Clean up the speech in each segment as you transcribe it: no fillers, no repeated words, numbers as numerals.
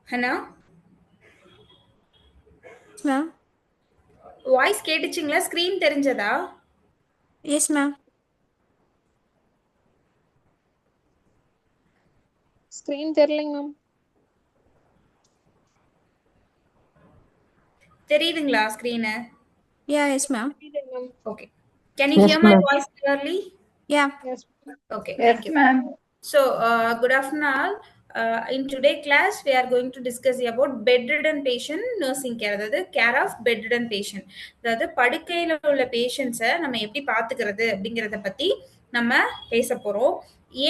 Hana, ma'am. Voice கேட்டுச்சுங்களா? Screen தெரிஞ்சதா? Yes ma'am. Screen தெரியலைங்க மேம். தெரியுதுங்களா ஸ்க்ரீனு? Yeah yes ma'am. தெரியுதுங்க ma'am. Okay. Can you Yes, hear my ma'am. voice clearly? Yeah. Yes. Okay, Yes, thank you. ma'am. So, good afternoon all. In today class, we are going to discuss about bedridden patient nursing care. அதாவது care of bedridden patient. அதாவது படுக்கையில உள்ள பேஷண்ட்ஸை நம்ம எப்படி பார்த்துக்கிறது அப்படிங்கிறத பத்தி நம்ம பேச போறோம்.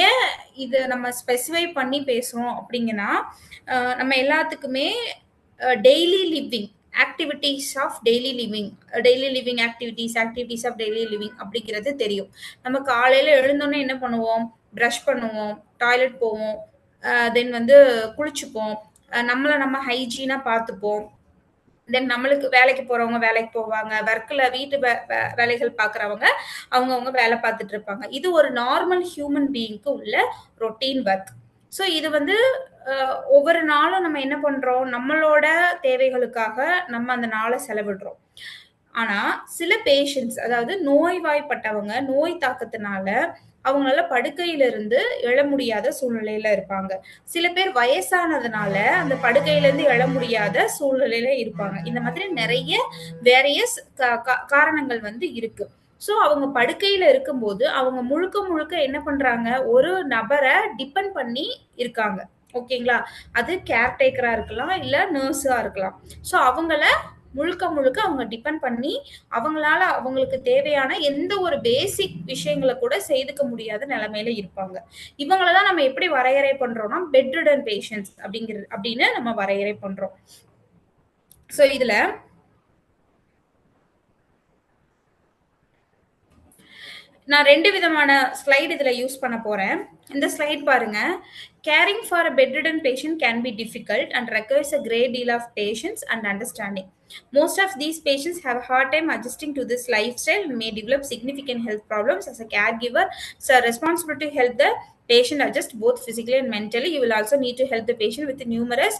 ஏன் இது நம்ம ஸ்பெசிஃபை பண்ணி பேசுறோம் அப்படிங்கன்னா, நம்ம எல்லாத்துக்குமே daily living activities of daily living activities of daily living அப்படிங்கிறது தெரியும். நம்ம காலையில எழுந்தோன்னே என்ன பண்ணுவோம்? ப்ரஷ் பண்ணுவோம், டாய்லெட் போவோம், தென் வந்து குளிச்சுப்போம், நம்மளை நம்ம ஹைஜீனாக பார்த்துப்போம். தென் நம்மளுக்கு வேலைக்கு போறவங்க வேலைக்கு போவாங்க, ஒர்க்கில் வீட்டு வேலைகள் பார்க்குறவங்க அவங்கவுங்க வேலை பார்த்துட்டு இருப்பாங்க. இது ஒரு நார்மல் ஹியூமன் பீயிங்க்கு உள்ள ரொட்டீன் ஒர்க். ஸோ இது வந்து ஒவ்வொரு நாளும் நம்ம என்ன பண்றோம்? நம்மளோட தேவைகளுக்காக நம்ம அந்த நாளை செலவிடுறோம். ஆனா சில பேஷண்ட்ஸ், அதாவது நோய்வாய்ப்பட்டவங்க, நோய் தாக்கத்தினால அவங்களால படுக்கையில இருந்து எழ முடியாத சூழ்நிலையில இருப்பாங்க. சில பேர் வயசானதுனால அந்த படுக்கையில இருந்து எழ முடியாத சூழ்நிலையில இருப்பாங்க. இந்த மாதிரி நிறைய வேரியஸ் காரணங்கள் வந்து இருக்கு. ஸோ அவங்க படுக்கையில இருக்கும்போது அவங்க முழுக்க முழுக்க என்ன பண்றாங்க? ஒரு நபரை டிபெண்ட் பண்ணி இருக்காங்க. ஓகேங்களா? அது கேர்டேக்கரா இருக்கலாம், இல்ல நர்ஸா இருக்கலாம். ஸோ அவங்கள முழுக்க முழுக்க அவங்க டிபெண்ட் பண்ணி அவங்களால அவங்களுக்கு தேவையான எந்த ஒரு பேசிக் விஷயங்களை கூட செய்துக்க முடியாத நிலைமையில இருப்பாங்க. இவங்களதான் நம்ம எப்படி வரையறை பண்றோம்னா பெட்ரிடன் பேஷண்ட்ஸ் அப்படின்னு நம்ம வரையறை பண்றோம். ஸோ இதுல நான் 2 விதமான ஸ்லைடு இதுல யூஸ் பண்ண போறேன். இந்த ஸ்லைட் பாருங்க. Caring for a bedridden patient can be difficult and requires a great deal of patience and understanding. Most of these patients have a hard time adjusting to this lifestyle and may develop significant health problems. As a caregiver, it's a responsibility to help the patient adjust both physically and mentally. You will also need to help the patient with numerous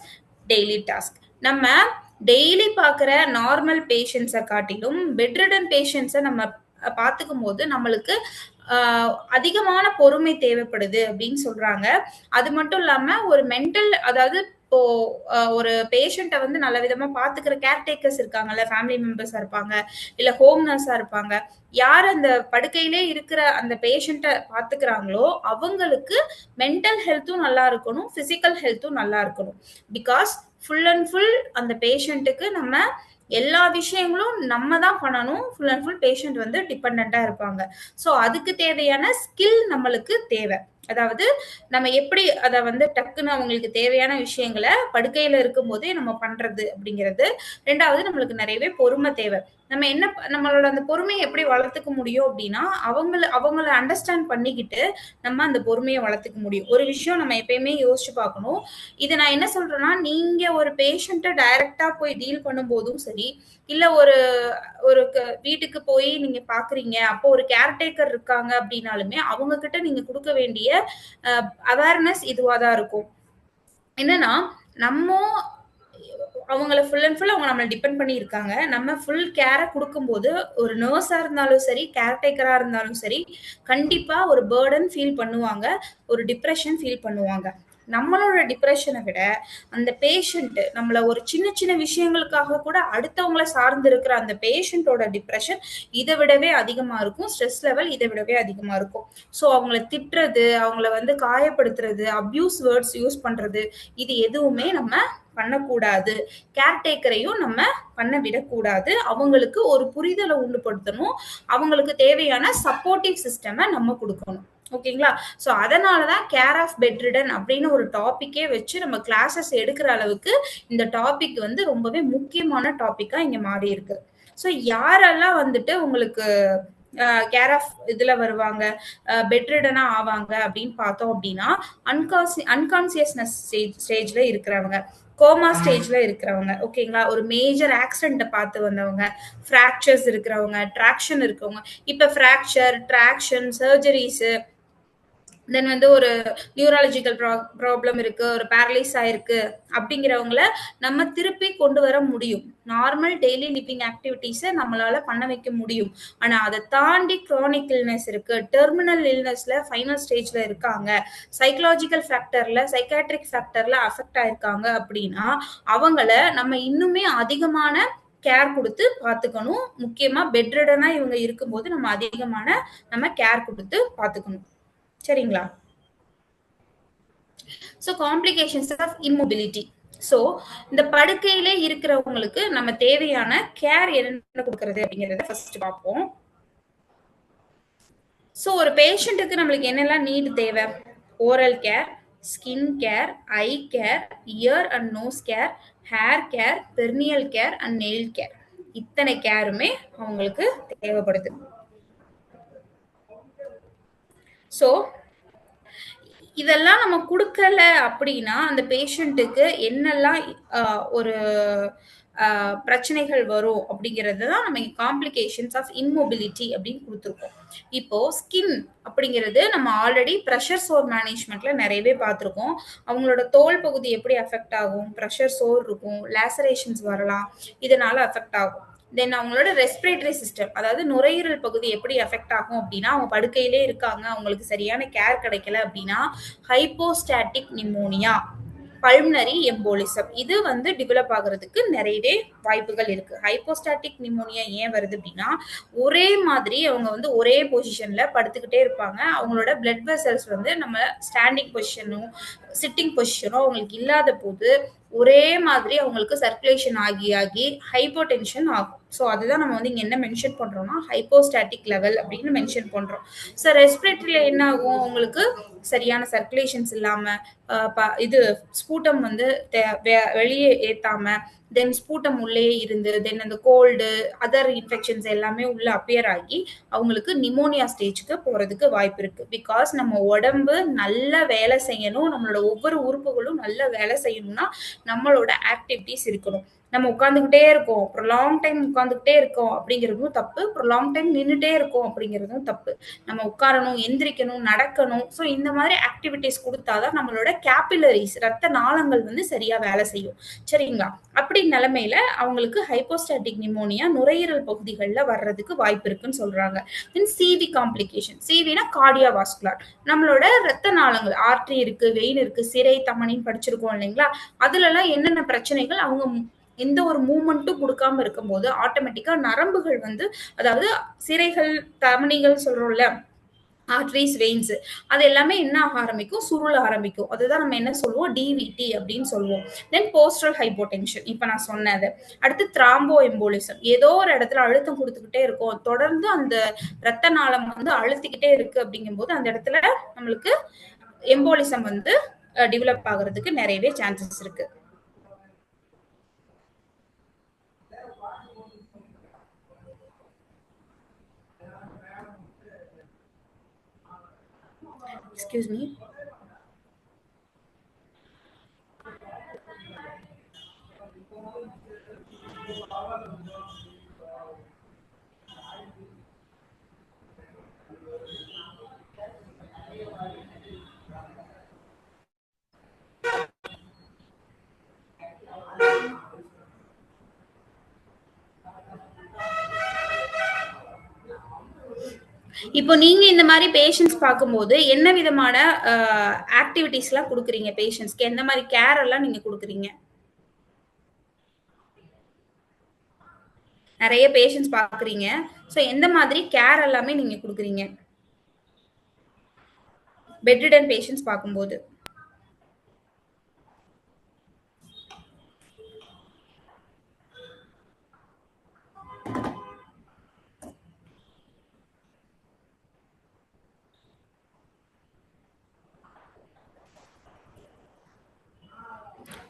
daily tasks. நம்ம daily பார்க்குற normal பேஷண்ட்ஸை காட்டிலும் bedridden பேஷண்ட்ஸை நம்ம பார்த்துக்கும் போது நம்மளுக்கு அதிகமான பொறுமை தேவைப்படுது அப்படின்னு சொல்றாங்க. அது மட்டும் இல்லாம ஒரு மென்டல், அதாவது இப்போ ஒரு பேஷண்ட்டை வந்து நல்ல விதமா பாத்துக்கிற கேர்டேக்கர்ஸ் இருக்காங்கல்ல, ஃபேமிலி மெம்பர்ஸா இருப்பாங்க, இல்ல ஹோம் நர்ஸா இருப்பாங்க, யார் அந்த படுக்கையிலே இருக்கிற அந்த பேஷண்ட்டை பாத்துக்கிறாங்களோ அவங்களுக்கு மென்டல் ஹெல்த்தும் நல்லா இருக்கணும், பிசிக்கல் ஹெல்த்தும் நல்லா இருக்கணும். பிகாஸ் ஃபுல் அண்ட் ஃபுல் அந்த பேஷண்ட்டுக்கு நம்ம எல்லா விஷயங்களும் நம்ம தான் பண்ணணும். ஃபுல் அண்ட் ஃபுல் பேஷண்ட் வந்து டிபெண்டா இருப்பாங்க. ஸோ அதுக்கு தேவையான ஸ்கில் நம்மளுக்கு தேவை. அதாவது நம்ம எப்படி அதை வந்து டக்குன்னு அவங்களுக்கு தேவையான விஷயங்களை படுக்கையில இருக்கும் போதே நம்ம பண்றது அப்படிங்கிறது. ரெண்டாவது, நம்மளுக்கு நிறையவே பொறுமை தேவை. நம்ம என்ன நம்மளோட அந்த பொறுமையை எப்படி வளர்த்துக்க முடியும் அப்படின்னா அவங்கள அண்டர்ஸ்டாண்ட் பண்ணிக்கிட்டு நம்ம அந்த பொறுமையை வளர்த்துக்க முடியும். ஒரு விஷயம் நம்ம எப்பயுமே யோசிச்சு பார்க்கணும். இது நான் என்ன சொல்றேன்னா, நீங்க ஒரு பேஷண்ட்டை டைரக்டா போய் டீல் பண்ணும் போதும் சரி, இல்ல ஒரு ஒரு வீட்டுக்கு போய் நீங்க பாக்குறீங்க, அப்போ ஒரு கேர்டேக்கர் இருக்காங்க அப்படின்னாலுமே அவங்க கிட்ட நீங்க கொடுக்க வேண்டிய அவேர்னஸ் இதுவா தான் இருக்கும். என்னன்னா, நம்ம அவங்கள ஃபுல் அண்ட் ஃபுல் அவங்க நம்மளை டிபெண்ட் பண்ணி இருக்காங்க. நம்ம ஃபுல் கேரை கொடுக்கும்போது ஒரு நர்ஸா இருந்தாலும் சரி, கேர்டேக்கரா இருந்தாலும் சரி, கண்டிப்பா ஒரு பேர்டன் ஃபீல் பண்ணுவாங்க, ஒரு டிப்ரெஷன் ஃபீல் பண்ணுவாங்க. நம்மளோட டிப்ரெஷனை விட அந்த பேஷண்ட் நம்மள ஒரு சின்ன சின்ன விஷயங்களுக்காக கூட அடுத்தவங்கள சார்ந்து இருக்கிற அந்த பேஷண்டோட டிப்ரெஷன் இதை விடவே அதிகமா இருக்கும். ஸ்ட்ரெஸ் லெவல் இதை விடவே அதிகமா இருக்கும். ஸோ அவங்கள திட்டுறது, அவங்கள வந்து காயப்படுத்துறது, அபியூஸ் வேர்ட்ஸ் யூஸ் பண்றது, இது எதுவுமே நம்ம பண்ணக்கூடாது. கேர்டேக்கரையும் நம்ம பண்ண விடக்கூடாது. அவங்களுக்கு ஒரு புரிதலை உண்டுபடுத்தணும். அவங்களுக்கு தேவையான சப்போர்ட்டிவ் சிஸ்டமை நம்ம கொடுக்கணும். ஓகேங்களா? ஸோ அதனாலதான் கேர் ஆஃப் பெட்ரிடன் அப்படின்னு ஒரு டாபிக்கே வச்சு நம்ம கிளாஸஸ் எடுக்கிற அளவுக்கு இந்த டாபிக் வந்து ரொம்பவே முக்கியமான டாபிக்கா இங்க மாறி இருக்கு. ஸோ யாரெல்லாம் வந்துட்டு உங்களுக்கு கேர் ஆஃப் இதுல வருவாங்க, பெட்ரிடனா ஆவாங்க அப்படின்னு பார்த்தோம் அப்படின்னா, அன்கான்சியஸ்னஸ் ஸ்டேஜ்ல இருக்கிறவங்க, கோமா ஸ்டேஜ்ல இருக்கிறவங்க, ஓகேங்களா, ஒரு மேஜர் ஆக்சிடென்ட்டை பார்த்து வந்தவங்க, ஃப்ராக்சர்ஸ் இருக்கிறவங்க, ட்ராக்ஷன் இருக்கவங்க. இப்ப ஃப்ராக்சர், ட்ராக்ஷன், சர்ஜரிஸ் தென் வந்து ஒரு நியூராலஜிக்கல் ப்ராப்ளம் இருக்கு, ஒரு பேரலைஸ் ஆயிருக்கு அப்படிங்கிறவங்கள நம்ம திருப்பி கொண்டு வர முடியும். நார்மல் டெய்லி லிவிங் ஆக்டிவிட்டீஸை நம்மளால பண்ண வைக்க முடியும். ஆனா அதை தாண்டி குரானிக் இல்னஸ் இருக்கு, டெர்மினல் இல்னஸ்ல ஃபைனல் ஸ்டேஜ்ல இருக்காங்க, சைக்கலாஜிக்கல் ஃபேக்டர்ல சைக்காட்ரிக் ஃபேக்டர்ல அஃபெக்ட் ஆயிருக்காங்க அப்படின்னா அவங்கள நம்ம இன்னுமே அதிகமான கேர் கொடுத்து பார்த்துக்கணும். முக்கியமா பெட்ரிடனா இவங்க இருக்கும்போது நம்ம அதிகமான கேர் கொடுத்து பார்த்துக்கணும். சரிங்களா? So complications of immobility. So இந்த படுக்கையிலே இருக்கிறவங்களுக்கு நம்ம தேவையான கேர் என்ன கொடுக்கறது அப்படிங்கிறத ஃபர்ஸ்ட் பார்ப்போம். ஸோ ஒரு பேஷண்ட்டுக்கு நம்மளுக்கு என்னெல்லாம் நீட் தேவை? Oral care, skin care, eye care, ear and nose care, hair care, perineal care and nail care. இத்தனை கேருமே அவங்களுக்கு தேவைப்படுது. ஸோ இதெல்லாம் நம்ம கொடுக்கல அப்படின்னா அந்த பேஷண்ட்டுக்கு என்னெல்லாம் ஒரு பிரச்சனைகள் வரும் அப்படிங்கிறது தான் நம்ம காம்ப்ளிகேஷன்ஸ் ஆஃப் இம்மொபிலிட்டி அப்படின்னு கொடுத்துருக்கோம். இப்போ ஸ்கின் அப்படிங்கிறது நம்ம ஆல்ரெடி ப்ரெஷர் சோர் மேனேஜ்மெண்ட்ல நிறையவே பார்த்துருக்கோம். அவங்களோட தோல் பகுதி எப்படி அஃபெக்ட் ஆகும், ப்ரெஷர் சோர் இருக்கும், லேசரேஷன்ஸ் வரலாம், இதனால அஃபெக்ட் ஆகும். தென் அவங்களோட ரெஸ்பிரேட்டரி சிஸ்டம், அதாவது நுரையீரல் பகுதி எப்படி அஃபெக்ட் ஆகும் அப்படின்னா அவங்க படுக்கையிலே இருக்காங்க, அவங்களுக்கு சரியான கேர் கிடைக்கல அப்படின்னா ஹைப்போஸ்டாட்டிக் நிமோனியா, பல்மனரி எம்போலிசம் இது வந்து டெவலப் ஆகுறதுக்கு நிறையவே வாய்ப்புகள் இருக்கு. ஹைப்போஸ்டாட்டிக் நிமோனியா ஏன் வருது அப்படின்னா ஒரே மாதிரி அவங்க வந்து ஒரே பொசிஷன்ல படுத்துக்கிட்டே இருப்பாங்க. அவங்களோட பிளட் வெசல்ஸ் வந்து நம்ம ஸ்டாண்டிங் பொசிஷனும் சிட்டிங் பொசிஷனும் அவங்களுக்கு இல்லாத போது ஒரே மாதிரி அவங்களுக்கு சர்க்குலேஷன் ஆகி ஆகி ஹைப்போடென்ஷன் ஆகும். ஸோ அதுதான் நம்ம வந்து இங்கே என்ன மென்ஷன் பண்ணுறோம்னா ஹைப்போஸ்டாட்டிக் லெவல் அப்படின்னு மென்ஷன் பண்ணுறோம். ஸோ ரெஸ்பிரேட்டரியில் என்ன ஆகும், உங்களுக்கு சரியான சர்க்குலேஷன்ஸ் இல்லாமல் இது ஸ்பூட்டம் வந்து வெளியே ஏற்றாம, தென் ஸ்பூட்டம் உள்ளே இருந்து, தென் அந்த கோல்டு அதர் இன்ஃபெக்ஷன்ஸ் எல்லாமே உள்ள அப்பியர் ஆகி அவங்களுக்கு நிமோனியா ஸ்டேஜுக்கு போகிறதுக்கு வாய்ப்பு இருக்குது. பிகாஸ் நம்ம உடம்பு நல்ல வேலை செய்யணும், நம்மளோட ஒவ்வொரு உறுப்புகளும் நல்ல வேலை செய்யணும்னா நம்மளோட ஆக்டிவிட்டிஸ் இருக்கணும். நம்ம உட்காந்துக்கிட்டே இருக்கோம், லாங் டைம் உட்காந்துக்கிட்டே இருக்கோம் அப்படிங்கிறதும் தப்பு, லாங் டைம் நின்றுட்டே இருக்கோம் அப்படிங்கிறதும் தப்பு. நம்ம உட்காரணும், எந்திரிக்கணும், நடக்கணும். ஸோ இந்த மாதிரி ஆக்டிவிட்டிஸ் கொடுத்தாதான் நம்மளோட கேபிலரிஸ் ரத்த நாளங்கள் வந்து சரியா வேலை செய்யும். சரிங்களா? அப்படி நிலைமையில அவங்களுக்கு ஹைப்போஸ்டாட்டிக் நிமோனியா நுரையீரல் பகுதிகளில் வர்றதுக்கு வாய்ப்பு இருக்குன்னு சொல்றாங்க. தென் சிவி காம்ப்ளிகேஷன், சிவினா கார்டியோவாஸ்குலர், நம்மளோட ரத்த நாளங்கள், ஆர்டரி இருக்கு, வெயின் இருக்கு, சிரை தமனின்னு படிச்சிருக்கோம் இல்லைங்களா, அதுல எல்லாம் என்னென்ன பிரச்சனைகள், அவங்க எந்த ஒரு மூவ்மெண்ட்டும் கொடுக்காம இருக்கும்போது ஆட்டோமேட்டிக்கா நரம்புகள் வந்து, அதாவது சிரைகள் தமனிகள் சொல்றோம்ல, ஆர்டரிஸ் வெயின்ஸ், அது எல்லாமே என்ன ஆக ஆரம்பிக்கும், சுருள ஆரம்பிக்கும். அதுதான் நம்ம என்ன சொல்லுவோம், டிவிடி அப்படின்னு சொல்லுவோம். தென் போஸ்டல் ஹைப்போடென்ஷன், இப்ப நான் சொன்னது. அடுத்து த்ராம்போ எம்போலிசம், ஏதோ ஒரு இடத்துல அழுத்தம் கொடுத்துக்கிட்டே இருக்கும், தொடர்ந்து அந்த ரத்த நாளம் வந்து அழுத்திக்கிட்டே இருக்கு அப்படிங்கும்போது அந்த இடத்துல நம்மளுக்கு எம்போலிசம் வந்து டெவலப் ஆகுறதுக்கு நிறையவே சான்சஸ் இருக்கு. Excuse me. இப்போ நீங்க இந்த மாதிரி பேஷண்ட்ஸ் பார்க்கும்போது என்ன விதமான ஆக்டிவிட்டிஸ் எல்லாம் கொடுக்குறீங்க பேஷண்ட்ஸ்க்கு, எந்த மாதிரி கேர் எல்லாம் நீங்க கொடுக்குறீங்க? நிறைய பேஷண்ட்ஸ் பாக்குறீங்க, ஸோ எந்த மாதிரி கேர் எல்லாமே நீங்க கொடுக்குறீங்க பெட்ரிடன் பேஷண்ட்ஸ் பார்க்கும்போது?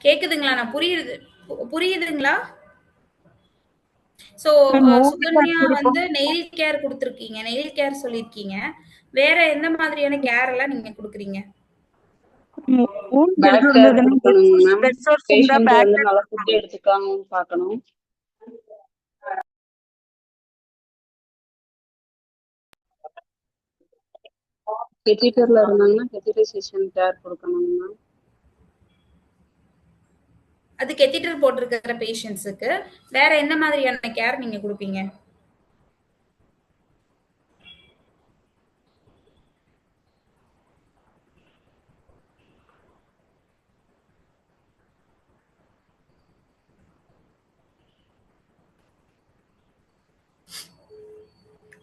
கேக்குதுங்களா? நான் புரியுதுங்களா? சோ சுகன்யா வந்து நெயில் கேர் கொடுத்திருக்கீங்க, நெயில் கேர் சொல்லிருக்கீங்க. வேற எந்த மாதிரியான கேர் எல்லாம் நீங்க கொடுக்குறீங்க? பேக் கேர் கொடுக்கணும் மேம். பேஷண்ட் வந்து நல்லா ஃபுட் எடுத்துக்காங்கன்னு பார்க்கணும். கெட்டிட்டர்ல இருந்தாங்கன்னா கெட்டிடைசேஷன் கேர் கொடுக்கணும் மேம். அது கெத்திட்டர் போட்டிருக்கிற பேஷண்ட்ஸுக்கு வேற என்ன மாதிரியான கேர் நீங்க கொடுப்பீங்க?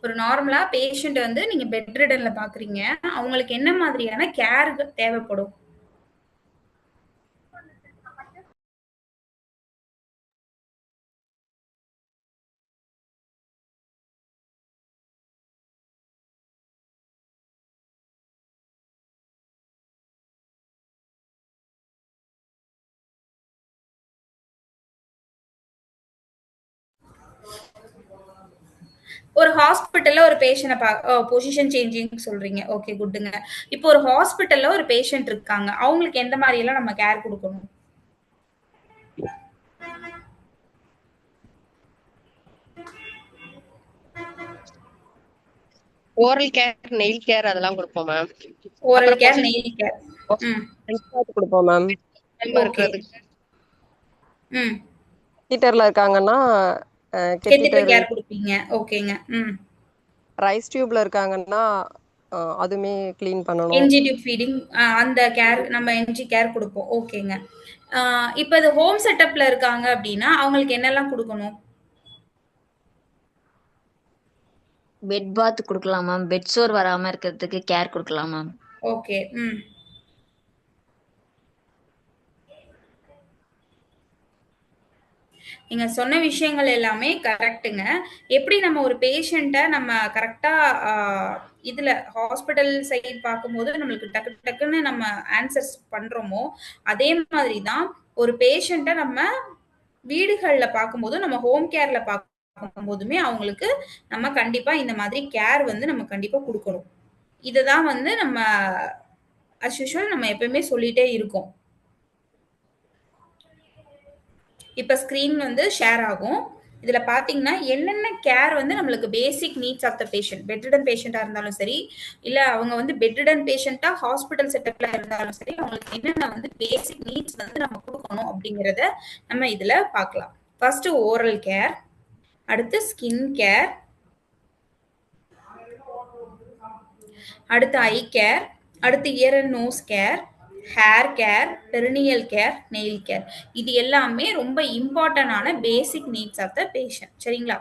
ஒரு நார்மலா பேஷண்ட் வந்து நீங்க பெட் ரிடன்ல பாக்குறீங்க, அவங்களுக்கு என்ன மாதிரியான கேர் தேவைப்படும்? ஒரு ஹாஸ்பிட்டல்ல ஒரு பேஷண்ட பொசிஷன் சேஞ்சிங் சொல்றீங்க. ஓகே குட்டுங்க. இப்போ ஒரு ஹாஸ்பிட்டல்ல ஒரு பேஷண்ட் இருக்காங்க. அவங்களுக்கு எந்த மாரி எல்லாம் நம்ம கேர் குடுக்கணும்? ஓரல் கேர், நெயில் கேர் அதெல்லாம் கொடுப்போம் ma'am. Oral care, nail care. கொடுப்போம் மேம். கெட்டிட்டர்ல இருக்காங்கன்னா கெட்டிட்டர் கேர் கொடுப்பீங்க. ஓகேங்க. ரைஸ் டியூப்ல இருக்காங்கன்னா அதுமே க்ளீன் பண்ணணும். என்ஜி டியூப் ஃபீடிங் அந்த கேர் நம்ம என்ஜி கேர் கொடுப்போம். ஓகேங்க. இப்போ இது ஹோம் செட்டப்ல இருக்காங்க அப்படின்னா அவங்களுக்கு என்னெல்லாம் கொடுக்கணும்? பெட் பாத் கொடுக்கலாம் மேம். பெட் சோர் வராம இருக்கிறதுக்கு கேர் கொடுக்கலாம் மேம். ஓகே. நீங்க சொன்ன விஷயங்கள் எல்லாமே கரெக்ட்டுங்க. எப்படி நம்ம ஒரு பேஷண்ட்ட நம்ம கரெக்ட்டா இதுல ஹாஸ்பிட்டல் சைடு பார்க்கும்போது நம்மளுக்கு டக்கு டக்குன்னு நம்ம ஆன்சர்ஸ் பண்றோமோ, அதே மாதிரி தான் ஒரு பேஷண்ட்ட நம்ம வீடுகள்ல பார்க்கும்போது, நம்ம ஹோம் கேர்ல பார்க்கும்போதுமே அவங்களுக்கு நம்ம கண்டிப்பா இந்த மாதிரி கேர் வந்து நம்ம கண்டிப்பா குடுக்கணும். இதுதான் வந்து நம்ம அஸ் யூசுவல் நம்ம எப்பவுமே சொல்லிட்டே இருக்கோம். இப்ப ஸ்கிரீன் வந்து ஷேர் ஆகும். இதுல பாத்தீங்கன்னா என்னென்ன கேர் வந்து நம்மளுக்கு basic needs of the patient, bedridden பேஷண்டா இருந்தாலும் சரி, இல்ல அவங்க வந்து பெட் ரிடன் பேஷண்டா ஹாஸ்பிட்டல் செட்டப்ல இருந்தாலும் சரி, அவங்களுக்கு என்னென்ன வந்து பேசிக் நீட்ஸ் வந்து நம்ம கொடுக்கணும் அப்படிங்கறத நம்ம இதுல பார்க்கலாம். ஃபர்ஸ்ட் ஓரல் கேர், அடுத்து ஸ்கின் கேர், அடுத்து ஐ கேர், அடுத்து ear and nose care, hair care, perineal care, nail care. இது எல்லாமே ரொம்ப இம்பார்ட்டன்டான basic needs of the patient. சரிங்களா?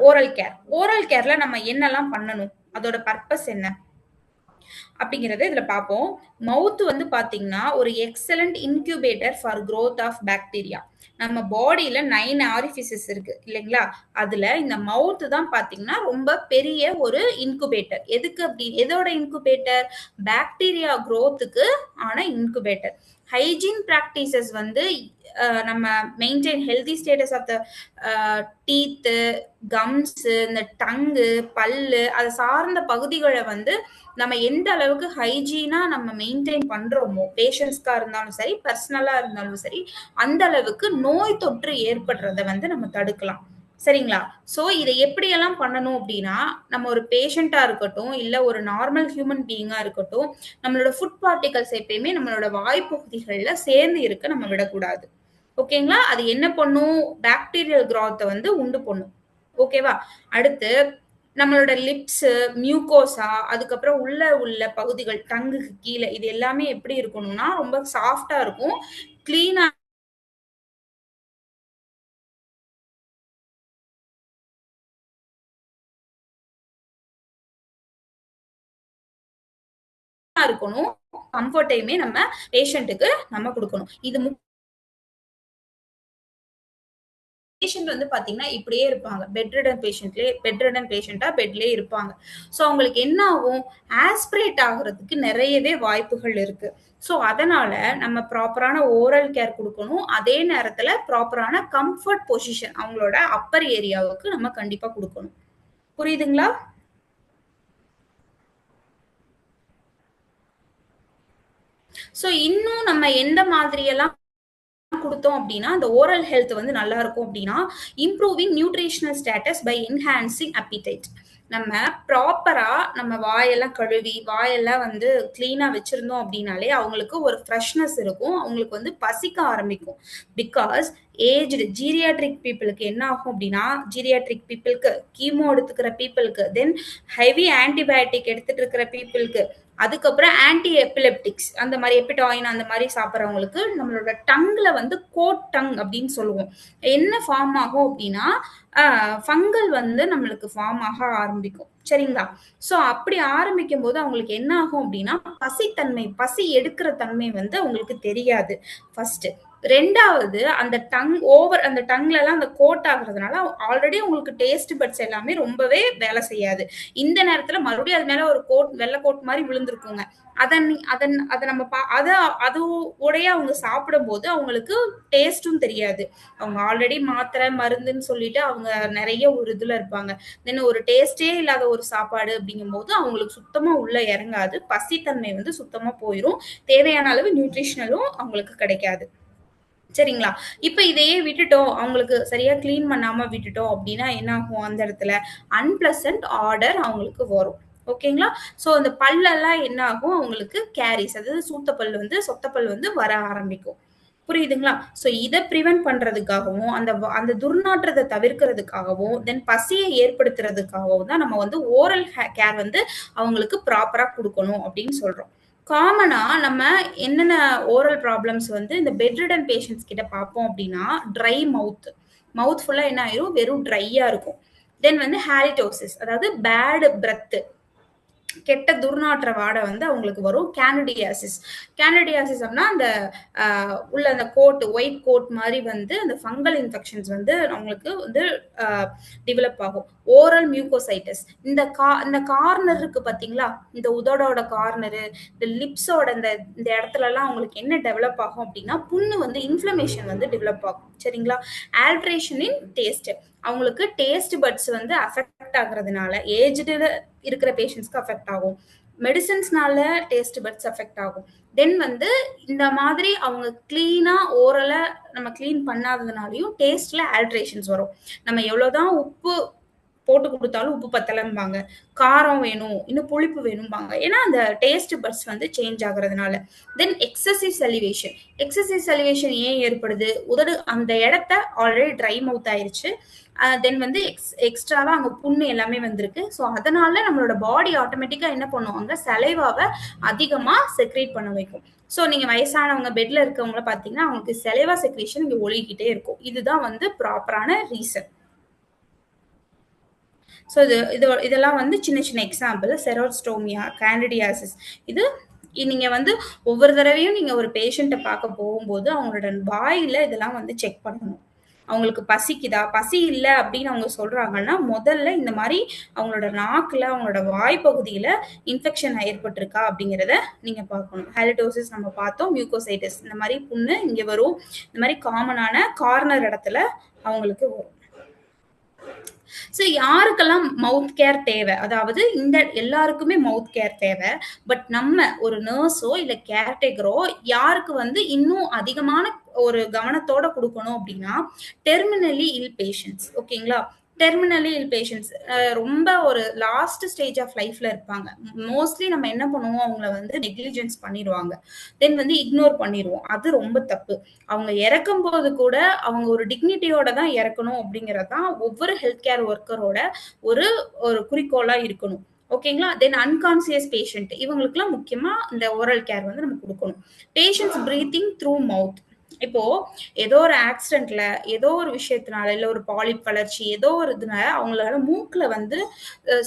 Oral care. ஓரல் கேர்ல நம்ம என்னெல்லாம் பண்ணணும்? அதோட பர்பஸ் என்ன அப்படிங்கறத இதுல பார்ப்போம். மவுத் வந்து பாத்தீங்கன்னா ஒரு excellent incubator for growth of bacteria. நம்ம பாடியில 9 ஆரிஃபிசஸ் இருக்கு இல்லைங்களா? அதுல இந்த மவுத் தான் பாத்தீங்கன்னா ரொம்ப பெரிய ஒரு இன்குபேட்டர். எதுக்கு அப்படி? எதோட இன்குபேட்டர்? பாக்டீரியா growthக்கு ஆன இன்குபேட்டர். ஹைஜீன் பிராக்டிசஸ் வந்து நம்ம maintain healthy status of the teeth, gums, இந்த டங்கு, பல்லு அதை சார்ந்த பகுதிகளை வந்து நம்ம எந்த அளவுக்கு ஹைஜீனா நம்ம மெயின்டைன் பண்றோமோ, பேஷண்ட்ஸ்க்கா இருந்தாலும் சரி, பர்சனலா இருந்தாலும் சரி, அந்த அளவுக்கு நோய் தொற்று ஏற்படுறத வந்து நம்ம தடுக்கலாம். சரிங்களா? சோ இதை எப்படியெல்லாம் பண்ணணும் அப்படின்னா, நம்ம ஒரு பேஷண்டா இருக்கட்டும், இல்ல ஒரு நார்மல் ஹியூமன் பீயிங்கா இருக்கட்டும், நம்மளோட ஃபுட் பார்ட்டிகல்ஸ் எப்பயுமே நம்மளோட வாய்ப்பகுதிகள்ல சேர்ந்து இருக்க நம்ம விடக்கூடாது. ஓகேங்களா? அது என்ன பண்ணும்? பாக்டீரியல் கிராத்தை வந்து உண்டு பண்ணும். ஓகேவா? அடுத்து நம்மளோட லிப்ஸ், மியூகோசா, அதுக்கப்புறம் உள்ள பகுதிகள், டங்குக்கு கீழே இது எல்லாமே எப்படி இருக்கணும்னா ரொம்ப சாஃப்டா இருக்கும், கிளீனா இருக்கணும். கம்ஃபர்ட்டையுமே நம்ம பேஷண்ட்டுக்கு நம்ம கொடுக்கணும். இது பேஷண்ட் வந்து பாத்தீங்கன்னா இப்படியே இருப்பாங்க. பெட் ரிடன் பேஷண்டா பெட்லயே இருப்பாங்க. சோ அவங்களுக்கு என்ன ஆகும்? ஆஸ்பிரேட் ஆகுறதுக்கு நிறையவே வாய்ப்புகள் இருக்கு. சோ அதனால நம்ம ப்ராப்பரான ஓரல் கேர் கொடுக்கணும். அதே நேரத்துல ப்ராப்பரான கம்ஃபர்ட் பொசிஷன் அவங்களோட அப்பர் ஏரியாவுக்கு நம்ம கண்டிப்பா கொடுக்கணும். புரியுதுங்களா? சோ இன்னும் நம்ம எந்த மாதிரி எல்லாம் கொடுத்தோம் அப்படின்னா அந்த ஓரல் ஹெல்த் வந்து நல்லா இருக்கும் அப்படின்னா improving nutritional status by enhancing appetite. நம்ம ப்ராப்பரா நம்ம வாயெல்லாம் கழுவி வாயெல்லாம் வந்து கிளீனா வச்சிருந்தோம் அப்படின்னாலே அவங்களுக்கு ஒரு ஃப்ரெஷ்னஸ் இருக்கும், அவங்களுக்கு வந்து பசிக்க ஆரம்பிக்கும். பிகாஸ் ஏஜ்டு ஜீரியாட்ரிக் பீப்புளுக்கு என்ன ஆகும் அப்படின்னா, ஜீரியாட்ரிக் பீப்புளுக்கு, கீமோ எடுத்துக்கிற பீப்புளுக்கு, தென் ஹெவி ஆன்டிபயோட்டிக் எடுத்துட்டு இருக்கிற பீப்புளுக்கு, அதுக்கப்புறம் ஆன்டி எபிலெப்டிக்ஸ் அந்த மாதிரி எபிடாயின் அந்த மாதிரி சாப்பிட்றவங்களுக்கு நம்மளோட டங்ல வந்து கோட் டங் அப்படின்னு சொல்லுவோம். என்ன ஃபார்ம் ஆகும் அப்படின்னா ஃபங்கல் வந்து நம்மளுக்கு ஃபார்ம் ஆக ஆரம்பிக்கும். சரிங்களா? ஸோ அப்படி ஆரம்பிக்கும் போது அவங்களுக்கு என்ன ஆகும் அப்படின்னா பசித்தன்மை, பசி எடுக்கிற தன்மை வந்து அவங்களுக்கு தெரியாது ஃபர்ஸ்ட். ரெண்டாவது அந்த அந்த டங்ல எல்லாம் அந்த கோட் ஆகுறதுனால ஆல்ரெடி உங்களுக்கு டேஸ்ட் பட்ஸ் எல்லாமே ரொம்பவே வேலை செய்யாது. இந்த நேரத்துல மறுபடியும் அது மேல ஒரு வெள்ளை கோட் மாதிரி விழுந்திருக்குங்க. அதை நம்ம அது உடைய அவங்க சாப்பிடும் போது அவங்களுக்கு டேஸ்டும் தெரியாது. அவங்க ஆல்ரெடி மாத்திரை மருந்துன்னு சொல்லிட்டு அவங்க நிறைய ஒரு இதுல இருப்பாங்க. தென் ஒரு டேஸ்டே இல்லாத ஒரு சாப்பாடு அப்படிங்கும் போது அவங்களுக்கு சுத்தமா உள்ள இறங்காது, பசித்தன்மை வந்து சுத்தமா போயிடும், தேவையான அளவு நியூட்ரிஷனலும் அவங்களுக்கு கிடைக்காது. சரிங்களா? இப்ப இதையே விட்டுட்டோம், அவங்களுக்கு சரியா கிளீன் பண்ணாம விட்டுட்டோம் அப்படின்னா என்ன ஆகும், அந்த இடத்துல அன்பிளசன்ட் ஆர்டர் அவங்களுக்கு வரும். ஓகேங்களா? சோ அந்த பல்லெல்லாம் என்ன ஆகும், அவங்களுக்கு கேரிஸ், அதாவது சொத்தப்பல் வந்து வர ஆரம்பிக்கும். புரியுதுங்களா? சோ இதை ப்ரிவென்ட் பண்றதுக்காகவும் அந்த துர்நாற்றத்தை தவிர்க்கிறதுக்காகவும் தென் பசியை ஏற்படுத்துறதுக்காகவும் தான் நம்ம வந்து ஓரல் கேர் வந்து அவங்களுக்கு ப்ராப்பரா கொடுக்கணும் அப்படின்னு சொல்றோம். காமனா நம்ம என்னென்ன ஓரல் ப்ராப்ளம்ஸ் வந்து இந்த பெட்ரிடன் பேஷண்ட்ஸ் கிட்ட பார்ப்போம் அப்படின்னா, ட்ரை மவுத் ஃபுல்லா என்ன ஆயிரும், வெறும் ட்ரையா இருக்கும். தென் வந்து ஹாலிடோசிஸ், அதாவது பேட் பிரெத், கெட்ட துர்நாற்ற வாடை வந்து அவங்களுக்கு வரும். கேனடியாசிஸ் அப்படின்னா அந்த உள்ள அந்த கோட், ஒயிட் கோட் மாதிரி வந்து அந்த ஃபங்கல் இன்ஃபெக்ஷன்ஸ் வந்து அவங்களுக்கு வந்து டெவலப் ஆகும். ஓரல் மியூகோசைட்டிஸ், இந்த கார்னர் இருக்கு பாத்தீங்களா, இந்த உதடோட கார்னரு, இந்த லிப்ஸோட இந்த இடத்துல எல்லாம் அவங்களுக்கு என்ன டெவலப் ஆகும் அப்படின்னா புண்ணு வந்து இன்ஃப்ளமேஷன் வந்து டெவலப் ஆகும். சரிங்களா? ஆல்ட்ரேஷன் இன் டேஸ்ட், அவங்களுக்கு டேஸ்ட் பட்ஸ் வந்து அஃபெக்ட் ஆகுறதுனால ஏஜ்டு இருக்கிற பேஷண்ட்ஸ்க்கு அஃபெக்ட் ஆகும், மெடிசன்ஸ்னால டேஸ்ட் பட்ஸ் அஃபெக்ட் ஆகும். தென் வந்து இந்த மாதிரி அவங்க கிளீனா ஓரல நம்ம கிளீன் பண்ணாததுனாலையும் டேஸ்ட்ல ஆல்ட்ரேஷன்ஸ் வரும். நம்ம எவ்வளவுதான் உப்பு போட்டு கொடுத்தாலும் உப்பு பத்தலம்பாங்க, காரம் வேணும், இன்னும் புளிப்பு வேணும்பாங்க, ஏன்னா அந்த டேஸ்ட் பட்ஸ் வந்து சேஞ்ச் ஆகுறதுனால. தென் எக்ஸசிவ் சலிவேஷன் ஏன் ஏற்படுது, உதடு அந்த இடத்த ஆல்ரெடி ட்ரை மவுத் ஆயிருச்சு, தென் வந்து எக்ஸ்ட்ராவா அங்க புண்ணு எல்லாமே வந்திருக்கு. ஸோ அதனால நம்மளோட பாடி ஆட்டோமேட்டிக்கா என்ன பண்ணுவாங்க, சலைவாவை அதிகமா செக்ரேட் பண்ண வைக்கும். ஸோ நீங்க வயசானவங்க பெட்ல இருக்கவங்கள பாத்தீங்கன்னா அவங்களுக்கு சலைவா செக்ரேஷன் இங்க ஒழுகிக்கிட்டே இருக்கும். இதுதான் வந்து ப்ராப்பரான ரீசன். ஸோ இதெல்லாம் வந்து சின்ன சின்ன எக்ஸாம்பிள். செரோஸ்டோமியா, கேண்டிடியாசிஸ், இது நீங்க வந்து ஒவ்வொரு தடவையும் நீங்க ஒரு பேஷண்ட்டை பார்க்க போகும்போது அவங்களோட வாயில இதெல்லாம் வந்து செக் பண்ணணும். அவங்களுக்கு பசிக்குதா, பசி இல்லை அப்படின்னு அவங்க சொல்றாங்கன்னா முதல்ல இந்த மாதிரி அவங்களோட நாக்குல, அவங்களோட வாய் பகுதியில இன்ஃபெக்ஷன் ஏற்பட்டிருக்கா அப்படிங்கிறத நீங்க பார்க்கணும். ஹாலிடோசிஸ் நம்ம பார்த்தோம், மியூகோசைட்டிஸ் இந்த மாதிரி புண்ணு இங்க வரும், இந்த மாதிரி காமனான கார்னர் இடத்துல அவங்களுக்கு வரும். ஸோ யாருக்கெல்லாம் மவுத் கேர் தேவை, அதாவது இந்த எல்லாருக்குமே மவுத் கேர் தேவை. பட் நம்ம ஒரு நர்ஸோ இல்லை கேர்டேக்கரோ யாருக்கு வந்து இன்னும் அதிகமான ஒரு கவனத்தோட கொடுக்கணும் அப்படின்னா டெர்மினலி இல் பேஷண்ட்ஸ். ஓகேங்களா? டெர்மினலி இல் பேஷண்ட்ஸ் ரொம்ப ஒரு லாஸ்ட் ஸ்டேஜ் ஆஃப் லைஃப்ல இருப்பாங்க. மோஸ்ட்லி நம்ம என்ன பண்ணுவோம், அவங்கள வந்து நெக்லிஜென்ஸ் பண்ணிடுவாங்க, தென் வந்து இக்னோர் பண்ணிடுவோம். அது ரொம்ப தப்பு. அவங்க இறக்கும் போது கூட அவங்க ஒரு டிக்னிட்டியோட தான் இறக்கணும் அப்படிங்கிறது தான் ஒவ்வொரு ஹெல்த் கேர் ஒர்க்கரோட ஒரு குறிக்கோளா இருக்கணும். ஓகேங்களா? தென் அன்கான்சியஸ் பேஷண்ட், இவங்களுக்குலாம் முக்கியமா இந்த ஓரல் கேர் வந்து நம்ம கொடுக்கணும். பேஷண்ட்ஸ் பிரீத்திங் த்ரூ மவுத், இப்போ ஏதோ ஒரு ஆக்சிடென்ட்ல ஏதோ ஒரு விஷயத்தினால இல்ல ஒரு பாலிப் வளர்ச்சி ஏதோ ஒரு இதுனால அவங்களால மூக்குல வந்து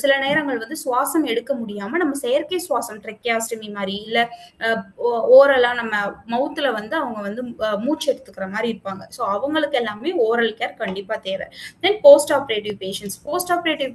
சில நேரங்கள் வந்து சுவாசம் எடுக்க முடியாம நம்ம செயற்கை சுவாசம் ட்ரெக்கியாஸ்டமி மாதிரி இல்ல ஓரலா நம்ம மவுத்துல வந்து அவங்க வந்து மூச்சு எடுத்துக்கிற மாதிரி இருப்பாங்க. ஸோ அவங்களுக்கு எல்லாமே ஓரல் கேர் கண்டிப்பா தேவை. தென் போஸ்ட் ஆப்ரேட்டிவ்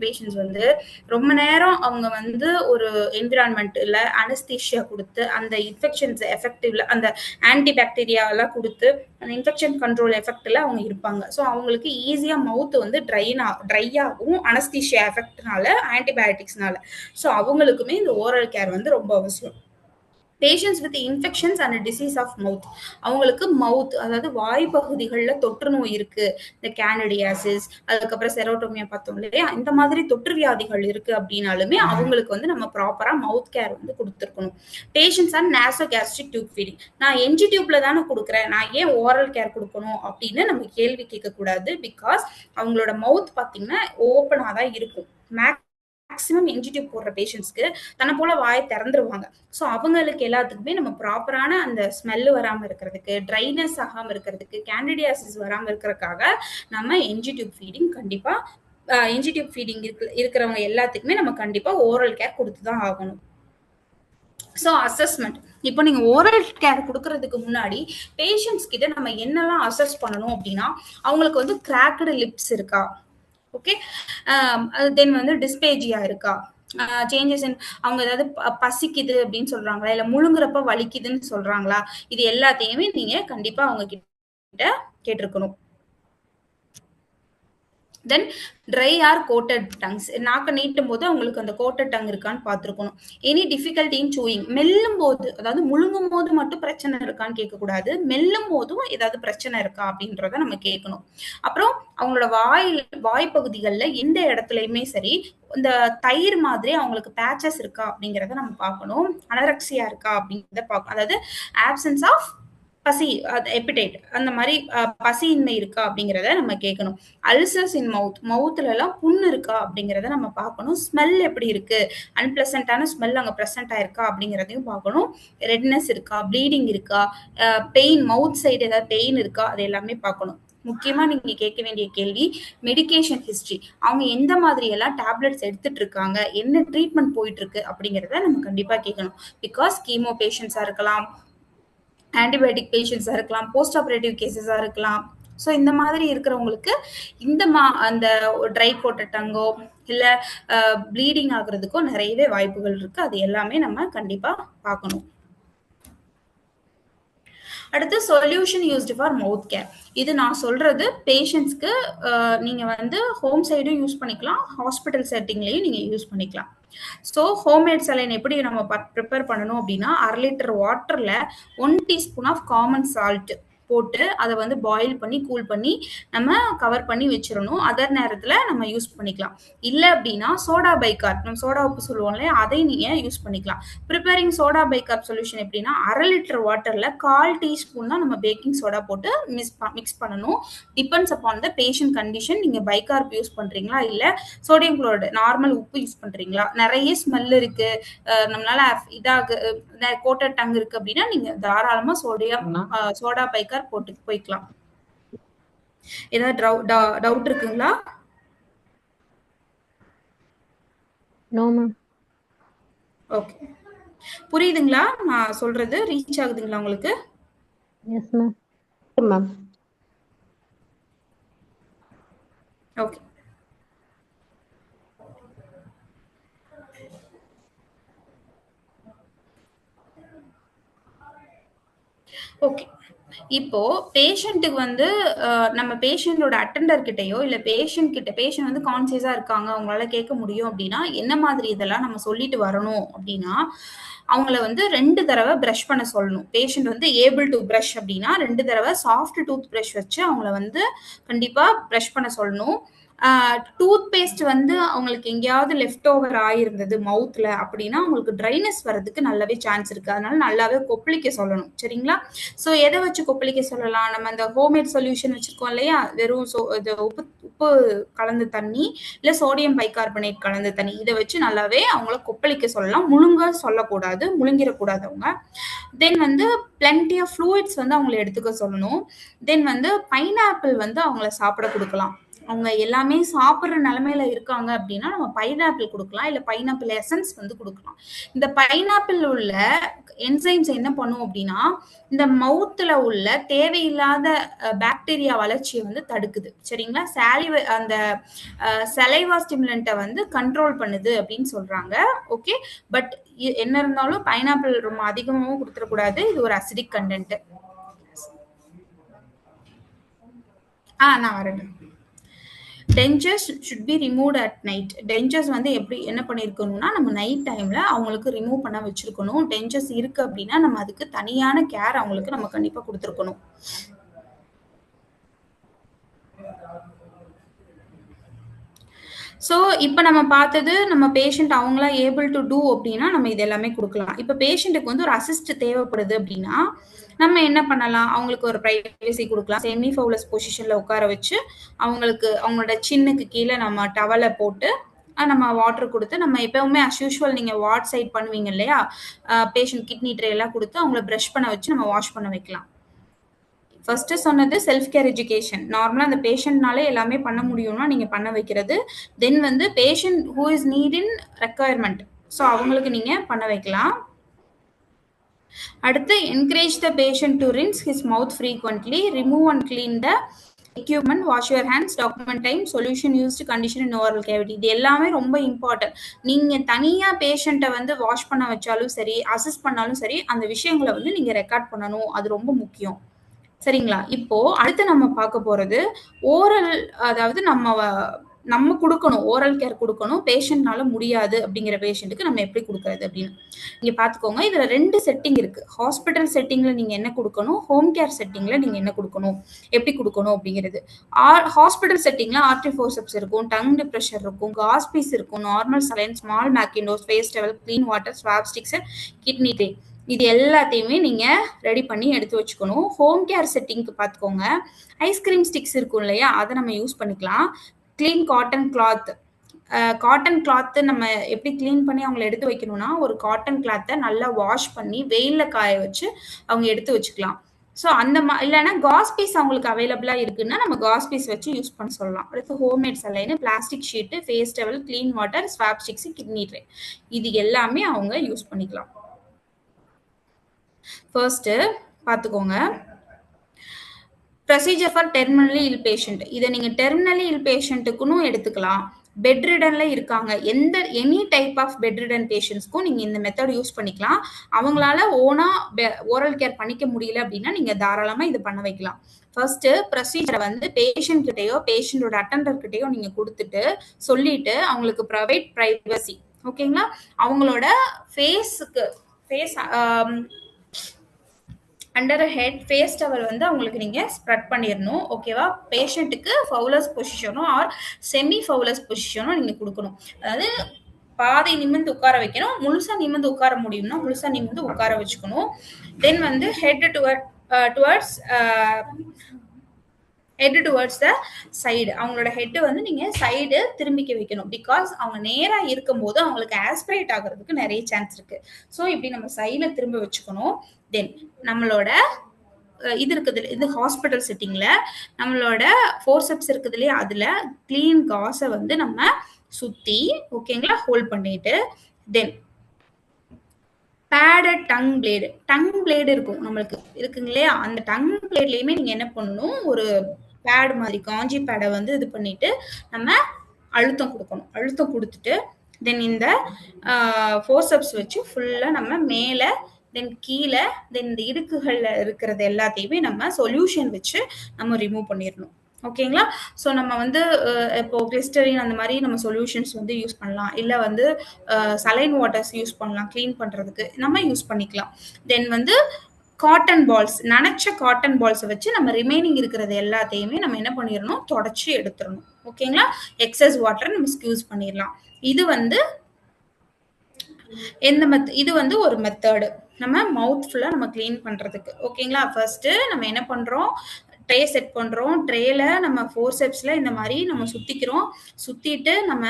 பேஷண்ட்ஸ் வந்து ரொம்ப நேரம் அவங்க வந்து ஒரு என்விரான்மெண்ட் இல்ல அனஸ்தீஷியா கொடுத்து அந்த இன்ஃபெக்ஷன்ஸ் எஃபெக்டிவ்ல அந்த ஆன்டிபாக்டீரியா எல்லாம் கொடுத்து அந்த இன்ஃபெக்ஷன் கண்ட்ரோல் எஃபெக்ட்ல அவங்க இருப்பாங்க. ஸோ அவங்களுக்கு ஈஸியா மவுத் வந்து ட்ரை ஆகும் அனஸ்தீஷியா எஃபெக்ட்னால, ஆன்டிபயோட்டிக்ஸ்னால. ஸோ அவங்களுக்குமே இந்த ஓரல் கேர் வந்து ரொம்ப அவசியம். Patients with infections and disease of mouth, அவங்களுக்கு மவுத் அதாவது வாய் பகுதிகளில் தொற்று நோய் இருக்கு, இந்த கேனடியாசிஸ், அதுக்கப்புறம் செரோட்டோமியா பார்த்தோம் இல்லையா, இந்த மாதிரி தொற்று வியாதிகள் இருக்கு அப்படின்னாலுமே அவங்களுக்கு வந்து நம்ம ப்ராப்பரா மவுத் கேர் வந்து கொடுத்துருக்கணும். Patients or nasogastric tube feeding, நான் என்ஜி டியூப்ல தானே கொடுக்குறேன், நான் ஏன் ஓரல் கேர் கொடுக்கணும் அப்படின்னு நம்ம கேள்வி கேட்கக்கூடாது. பிகாஸ் அவங்களோட மவுத் பார்த்தீங்கன்னா ஓப்பனாக தான் இருக்கும். மேக்ஸிமம் என்ஜி டியூப் போடுற பேஷண்ட்ஸ்க்கு தன்னை போல வாயை திறந்துருவாங்க. ஸோ அவங்களுக்கு எல்லாத்துக்குமே நம்ம ப்ராப்பரான அந்த ஸ்மெல்லு வராமல் இருக்கிறதுக்கு, ட்ரைனஸ் ஆகாமல் இருக்கிறதுக்கு, கேண்டிடியாசிஸ் வராமல் இருக்கிறதுக்காக நம்ம என்ஜி டியூப் ஃபீடிங் கண்டிப்பாக என்ஜி டியூப் ஃபீடிங் இருக்கிறவங்க எல்லாத்துக்குமே நம்ம கண்டிப்பாக ஓரல் கேர் கொடுத்து தான் ஆகணும். ஸோ அசஸ்மெண்ட், இப்போ நீங்கள் ஓரல் கேர் கொடுக்கறதுக்கு முன்னாடி பேஷண்ட்ஸ் கிட்ட நம்ம என்னெல்லாம் அசஸ் பண்ணணும் அப்படின்னா, அவங்களுக்கு வந்து கிராக்டு லிப்ஸ் இருக்கா, ஓகே, தென் வந்து டிஸ்பேஜியா இருக்கா, சேஞ்சஸ் இன் அவங்க ஏதாவது பசிக்குது அப்படின்னு சொல்றாங்களா, இல்ல முழுங்குறப்ப வலிக்குதுன்னு சொல்றாங்களா, இது எல்லாத்தையுமே நீங்க கண்டிப்பா அவங்க கிட்ட கேட்டிருக்கணும். தென் ட்ரை ஆர் கோட்டட் டங்ஸ், நாக்க நீட்டும் போது அவங்களுக்கு அந்த கோட்டட் டங் இருக்கான்னு பார்த்துருக்கணும். எனி டிஃபிகல்ட்டி இன் சூயிங், மெல்லும் போது அதாவது முழுங்கும் போது மட்டும் பிரச்சனை இருக்கான்னு கேட்கக்கூடாது, மெல்லும் போதும் ஏதாவது பிரச்சனை இருக்கா அப்படின்றத நம்ம கேட்கணும். அப்புறம் அவங்களோட வாய் பகுதிகளில் எந்த இடத்துலையுமே சரி இந்த தயிர் மாதிரி அவங்களுக்கு பேச்சஸ் இருக்கா அப்படிங்கிறத நம்ம பார்க்கணும். அனரெக்சியா இருக்கா அப்படிங்கிறத பார்க்கணும், அதாவது ஆப்சன்ஸ் ஆஃப் பசி, எபிடைட், அந்த மாதிரி பசியின்மை இருக்கா அப்படிங்கிறத நம்ம கேட்கணும். அல்சர்ஸ் இன் மவுத்ல எல்லாம் புண்ணு இருக்கா அப்படிங்கிறத நம்ம பார்க்கணும். ஸ்மெல் எப்படி இருக்கு, அன்பிளசண்டான ஸ்மெல் அங்கே ப்ரெசென்ட் ஆயிருக்கா அப்படிங்கிறதையும் பார்க்கணும். ரெட்னஸ் இருக்கா, ப்ளீடிங் இருக்கா, பெயின் மவுத் சைடு ஏதாவது பெயின் இருக்கா, அது எல்லாமே பார்க்கணும். முக்கியமா நீங்க கேட்க வேண்டிய கேள்வி மெடிகேஷன் ஹிஸ்டரி, அவங்க எந்த மாதிரி எல்லாம் டேப்லெட்ஸ் எடுத்துட்டு இருக்காங்க, என்ன ட்ரீட்மெண்ட் போயிட்டு இருக்கு அப்படிங்கிறத நம்ம கண்டிப்பா கேட்கணும். பிகாஸ் கீமோ பேஷண்ட்ஸா இருக்கலாம், ஆன்டிபயோட்டிக் பேஷண்ட்ஸாக இருக்கலாம், போஸ்ட் ஆப்ரேட்டிவ் கேசஸாக இருக்கலாம். ஸோ இந்த மாதிரி இருக்கிறவங்களுக்கு இந்த அந்த ட்ரை கோட்டட் டங்கோ இல்லை ப்ளீடிங் ஆகுறதுக்கோ நிறையவே வாய்ப்புகள் இருக்கு. அது எல்லாமே நம்ம கண்டிப்பாக பார்க்கணும். அடுத்து solution used for mouth care, இது நான் சொல்றது பேஷண்ட்ஸ்க்கு நீங்க வந்து ஹோம் சைடும் யூஸ் பண்ணிக்கலாம், ஹாஸ்பிட்டல் செட்டிங்லையும் நீங்க யூஸ் பண்ணிக்கலாம். ஸோ ஹோம்மேட் சலைன் எப்படி நம்ம ப்ரிப்பேர் பண்ணணும் அப்படின்னா, 1/2 லிட்டர் வாட்டர்ல 1 டீஸ்பூன் ஆஃப் காமன் சால்ட் போட்டு அதை வந்து பாயில் பண்ணி கூல் பண்ணி நம்ம கவர் பண்ணி வச்சிடணும். அதர் நேரத்தில் நம்ம யூஸ் பண்ணிக்கலாம். இல்லை அப்படின்னா சோடா பைகார்ப், நம்ம சோடா உப்பு சொல்லுவோம் இல்லையா, அதை நீங்கள் யூஸ் பண்ணிக்கலாம். ப்ரிப்பேரிங் சோடா பைகார்ப் சொல்யூஷன் எப்படின்னா, 1/2 லிட்டர் வாட்டரில் 1/4 டீஸ்பூன் தான் நம்ம பேக்கிங் சோடா போட்டு மிக்ஸ் பண்ணணும். Depends upon the patient condition. நீங்கள் பைகார்ப் யூஸ் பண்ணுறீங்களா, இல்லை சோடியம் குளோரைடு நார்மல் உப்பு யூஸ் பண்ணுறீங்களா, நிறைய ஸ்மெல் இருக்கு, நம்மளால கோட்டட் டங் இருக்கு அப்படின்னா நீங்கள் தாராளமாக சோடா பைகார்ப் போட்டு போய்க்கலாம். ஏதாவது டவுட் இருக்குங்களா? No ma'am. ஓகே, புரியுதுங்களா நான் சொல்றது? ரீச் ஆகுதுங்களா உங்களுக்கு? Yes ma'am. Ma'am okay. Okay, இப்போ பேஷண்ட்டுக்கு வந்து நம்ம பேஷண்டோட அட்டெண்டர் கிட்டயோ இல்லை பேஷண்ட் வந்து கான்சியஸா இருக்காங்க, அவங்களால கேட்க முடியும் அப்படின்னா என்ன மாதிரி இதெல்லாம் நம்ம சொல்லிட்டு வரணும் அப்படின்னா, அவங்கள வந்து 2 தடவை ப்ரஷ் பண்ண சொல்லணும். பேஷண்ட் வந்து ஏபிள் டு ப்ரஷ் அப்படின்னா 2 தடவை சாஃப்ட் டூத் ப்ரஷ் வச்சு அவங்கள வந்து கண்டிப்பா ப்ரஷ் பண்ண சொல்லணும். டூத் பேஸ்ட் வந்து அவங்களுக்கு எங்கேயாவது லெஃப்ட் ஓவர் ஆயிருந்தது மவுத்ல அப்படின்னா அவங்களுக்கு ட்ரைனஸ் வர்றதுக்கு நல்லாவே சான்ஸ் இருக்கு. அதனால நல்லாவே கொப்பளிக்க சொல்லணும். சரிங்களா? ஸோ எதை வச்சு கொப்பளிக்க சொல்லலாம்? நம்ம அந்த ஹோம்மேட் சொல்யூஷன் வச்சிருக்கோம் இல்லையா, வெறும் இது உப்பு கலந்த தண்ணி இல்லை சோடியம் பைகார்பனேட் கலந்த தண்ணி, இதை வச்சு நல்லாவே அவங்கள கொப்பளிக்க சொல்லலாம். முழுங்க சொல்லக்கூடாது, முழுங்கிடக்கூடாது அவங்க. தென் வந்து பிளென்டி ஆஃப் ஃப்ளூயிட்ஸ் வந்து அவங்களை எடுத்துக்க சொல்லணும். தென் வந்து பைனாப்பிள் வந்து அவங்கள சாப்பிட கொடுக்கலாம். அவங்க எல்லாமே சாப்பிட்ற நிலைமையில இருக்காங்க அப்படின்னா நம்ம பைனாப்பிள் கொடுக்கலாம், இல்லை பைனாப்பிள் எசன்ஸ் வந்து கொடுக்கலாம். இந்த பைனாப்பிள் உள்ள என்சைம்ஸ் என்ன பண்ணும் அப்படின்னா, இந்த மவுத்தில் உள்ள தேவையில்லாத பாக்டீரியா வளர்ச்சியை வந்து தடுக்குது. சரிங்களா? அந்த சலைவா ஸ்டிமுலண்ட்டை வந்து கண்ட்ரோல் பண்ணுது அப்படின்னு சொல்றாங்க. ஓகே, பட் என்ன இருந்தாலும் பைனாப்பிள் ரொம்ப அதிகமாகவும் கொடுத்துடக்கூடாது, இது ஒரு அசிடிக் கண்டென்ட். நான் வரேன். Dentures should be removed at night. Dentures வந்து எப்படி என்ன பண்ணியிருக்கணும்னா நம்ம நைட் டைமில் அவங்களுக்கு ரிமூவ் பண்ண வச்சுருக்கணும். டென்ச்சர்ஸ் இருக்குது அப்படின்னா நம்ம அதுக்கு தனியான கேர் அவங்களுக்கு நம்ம கண்டிப்பாக கொடுத்துருக்கணும். ஸோ இப்போ நம்ம பார்த்தது நம்ம பேஷண்ட் அவங்களா ஏபிள் டு டூ அப்படின்னா நம்ம இது எல்லாமே கொடுக்கலாம். இப்போ பேஷண்ட்டுக்கு வந்து ஒரு அசிஸ்ட் தேவைப்படுது அப்படின்னா நம்ம என்ன பண்ணலாம், அவங்களுக்கு ஒரு ப்ரைவசி கொடுக்கலாம். செமி ஃபவுலஸ் பொசிஷனில் உட்கார வச்சு அவங்களுக்கு அவங்களோட சின்னுக்கு கீழே நம்ம டவலை போட்டு நம்ம வாட்டர் கொடுத்து நம்ம எப்பவுமே அஸ் யூஷுவல் நீங்கள் வாட் சைட் பண்ணுவீங்க இல்லையா, பேஷண்ட் கிட்னி ட்ரே எல்லாம் கொடுத்து அவங்கள ப்ரஷ் பண்ண வச்சு நம்ம வாஷ் பண்ண வைக்கலாம். ஃபர்ஸ்ட் சொன்னது செல்ஃப் கேர் எஜுகேஷன். நார்மலாக அந்த பேஷண்ட்னாலே எல்லாமே பண்ண முடியும்னா நீங்கள் பண்ண வைக்கிறது. தென் வந்து patient who is need in requirement, so அவங்களுக்கு நீங்கள் பண்ண வைக்கலாம். அடுத்து encourage the patient to rinse his mouth frequently, remove and clean the equipment, wash your hands, document time, solution used, condition in oral cavity. இது எல்லாமே ரொம்ப important. நீங்கள் தனியாக பேஷண்ட்டை வந்து வாஷ் பண்ண வச்சாலும் சரி, அசிஸ்ட் பண்ணாலும் சரி, அந்த விஷயங்களை வந்து நீங்கள் ரெக்கார்ட் பண்ணணும். அது ரொம்ப முக்கியம். சரிங்களா? இப்போ அடுத்து நம்ம பார்க்க போறது ஓரல், அதாவது நம்ம கொடுக்கணும், ஓரல் கேர் கொடுக்கணும். பேஷண்ட்னால முடியாது அப்படிங்கிற பேஷண்ட்டுக்கு நம்ம எப்படி கொடுக்கறது அப்படின்னு நீங்க பாத்துக்கோங்க. இதுல 2 செட்டிங் இருக்கு. ஹாஸ்பிட்டல் செட்டிங்ல நீங்க என்ன கொடுக்கணும், ஹோம் கேர் செட்டிங்ல நீங்க என்ன கொடுக்கணும், எப்படி கொடுக்கணும் அப்படிங்கிறது. ஹாஸ்பிட்டல் செட்டிங்ல ஆர்டி ஃபோர்செப்ஸ் இருக்கும், டங் டிப்ரெஷர் இருக்கும், காஸ் பீஸ் இருக்கும், normal saline, small mackintosh, face towel, clean water, swab sticks, kidney tray, இது எல்லாத்தையுமே நீங்கள் ரெடி பண்ணி எடுத்து வச்சுக்கணும். ஹோம் கேர் செட்டிங்க்கு பார்த்துக்கோங்க. ஐஸ்கிரீம் ஸ்டிக்ஸ் இருக்கும் இல்லையா, அதை நம்ம யூஸ் பண்ணிக்கலாம். Clean cotton cloth. Cotton cloth நம்ம எப்படி க்ளீன் பண்ணி அவங்கள எடுத்து வைக்கணும்னா, ஒரு காட்டன் கிளாத்தை நல்லா வாஷ் பண்ணி வெயிலில் காய வச்சு அவங்க எடுத்து வச்சுக்கலாம். ஸோ அந்த இல்லைன்னா காஸ் பீஸ் அவங்களுக்கு அவைலபிளாக இருக்குன்னா நம்ம காஸ் பீஸ் வச்சு யூஸ் பண்ண சொல்லலாம். அடுத்து homemade saline, plastic sheet, face towel, clean water, swab sticks, kidney tray, இது எல்லாமே அவங்க யூஸ் பண்ணிக்கலாம். ஃபர்ஸ்ட் பார்த்துக்கோங்க, procedure for terminally ill patient. இதை நீங்கள் டெர்மினலி இல் பேஷண்ட்டுக்குன்னு எடுத்துக்கலாம். பெட் ரிடன்ல இருக்காங்க, any type of bedridden பேஷண்ட்ஸ்க்கும் நீங்கள் இந்த மெத்தட் யூஸ் பண்ணிக்கலாம். அவங்களால ஓனா ஓரல் கேர் பண்ணிக்க முடியல அப்படின்னா நீங்கள் தாராளமாக இதை பண்ண வைக்கலாம். ஃபர்ஸ்ட் ப்ரொசீஜரை வந்து பேஷண்ட் கிட்டேயோ பேஷண்டோட அட்டெண்டர் கிட்டேயோ நீங்கள் கொடுத்துட்டு சொல்லிட்டு அவங்களுக்கு ப்ரொவைட் ப்ரைவசி. ஓகேங்களா? அவங்களோட face under head face towel வந்து அவங்களுக்கு நீங்கள் ஸ்ப்ரெட் பண்ணிடணும். ஓகேவா? பேஷண்ட்டுக்கு ஃபவுலஸ் பொசிஷனோ ஆர் செமி ஃபவுலஸ் பொசிஷனோ நீங்கள் கொடுக்கணும். அதாவது பாதி நிமிர்ந்து உட்கார வைக்கணும், முழுசாக நிமிர்ந்து உட்கார முடியும்னா முழுசாக நிமிர்ந்து உட்கார வச்சுக்கணும். தென் வந்து ஹெட் டுவர்ட்ஸ் த சைடு, அவங்களோட ஹெட்டு வந்து நீங்கள் சைடு திரும்பிக்க வைக்கணும். பிகாஸ் அவங்க நேராக இருக்கும்போது அவங்களுக்கு ஆஸ்பிரேட் ஆகிறதுக்கு நிறைய சான்ஸ் இருக்குது. ஸோ இப்படி நம்ம சைடில் திரும்ப வச்சுக்கணும். தென் நம்மளோட இது இருக்குது, இது ஹாஸ்பிட்டல் செட்டிங்கில் நம்மளோட ஃபோர்செப்ஸ் இருக்குது இல்லையா, அதில் க்ளீன் காஸை வந்து நம்ம சுற்றி ஓகேங்களா ஹோல்ட் பண்ணிட்டு, தென் பேடட் டங் பிளேடு இருக்கும் நம்மளுக்கு இருக்குங்க இல்லையா, அந்த டங் பிளேட்லேயுமே நீங்கள் என்ன பண்ணணும், ஒரு பேட் மாதிரி காஞ்சி பேடை வந்து இது பண்ணிட்டு நம்ம அழுத்தம் கொடுக்கணும். அழுத்தம் கொடுத்துட்டு தென் இந்த ஃபோர்செப்ஸ் வச்சு ஃபுல்லாக நம்ம மேலே தென் கீழே தென் இந்த இடுக்குகளில் இருக்கிறது எல்லாத்தையுமே நம்ம சொல்யூஷன் வச்சு நம்ம ரிமூவ் பண்ணிடணும். ஓகேங்களா? ஸோ நம்ம வந்து இப்போ கிளிஸ்டரின் அந்த மாதிரி நம்ம சொல்யூஷன்ஸ் வந்து யூஸ் பண்ணலாம், இல்லை வந்து சலைன் வாட்டர்ஸ் யூஸ் பண்ணலாம் க்ளீன் பண்ணுறதுக்கு, நம்ம யூஸ் பண்ணிக்கலாம். தென் வந்து காட்டன் பால்ஸ், நனைச்ச காட்டன் பால்ஸை வச்சு நம்ம ரிமைனிங் இருக்கிறது எல்லாத்தையுமே நம்ம என்ன பண்ணிடணும், தொடச்சி எடுத்துடணும். ஓகேங்களா? எக்ஸஸ் வாட்டரை நம்ம ஸ்க்யூஸ் பண்ணிடலாம். இது வந்து இது வந்து ஒரு மெத்தடு நம்ம மவுத் ஃபுல்லாக நம்ம க்ளீன் பண்ணுறதுக்கு. ஓகேங்களா? ஃபர்ஸ்ட்டு நம்ம என்ன பண்ணுறோம், ட்ரே செட் பண்ணுறோம். ட்ரேல நம்ம ஃபோர்செப்ஸில் இந்த மாதிரி நம்ம சுற்றிக்கிறோம். சுற்றிட்டு நம்ம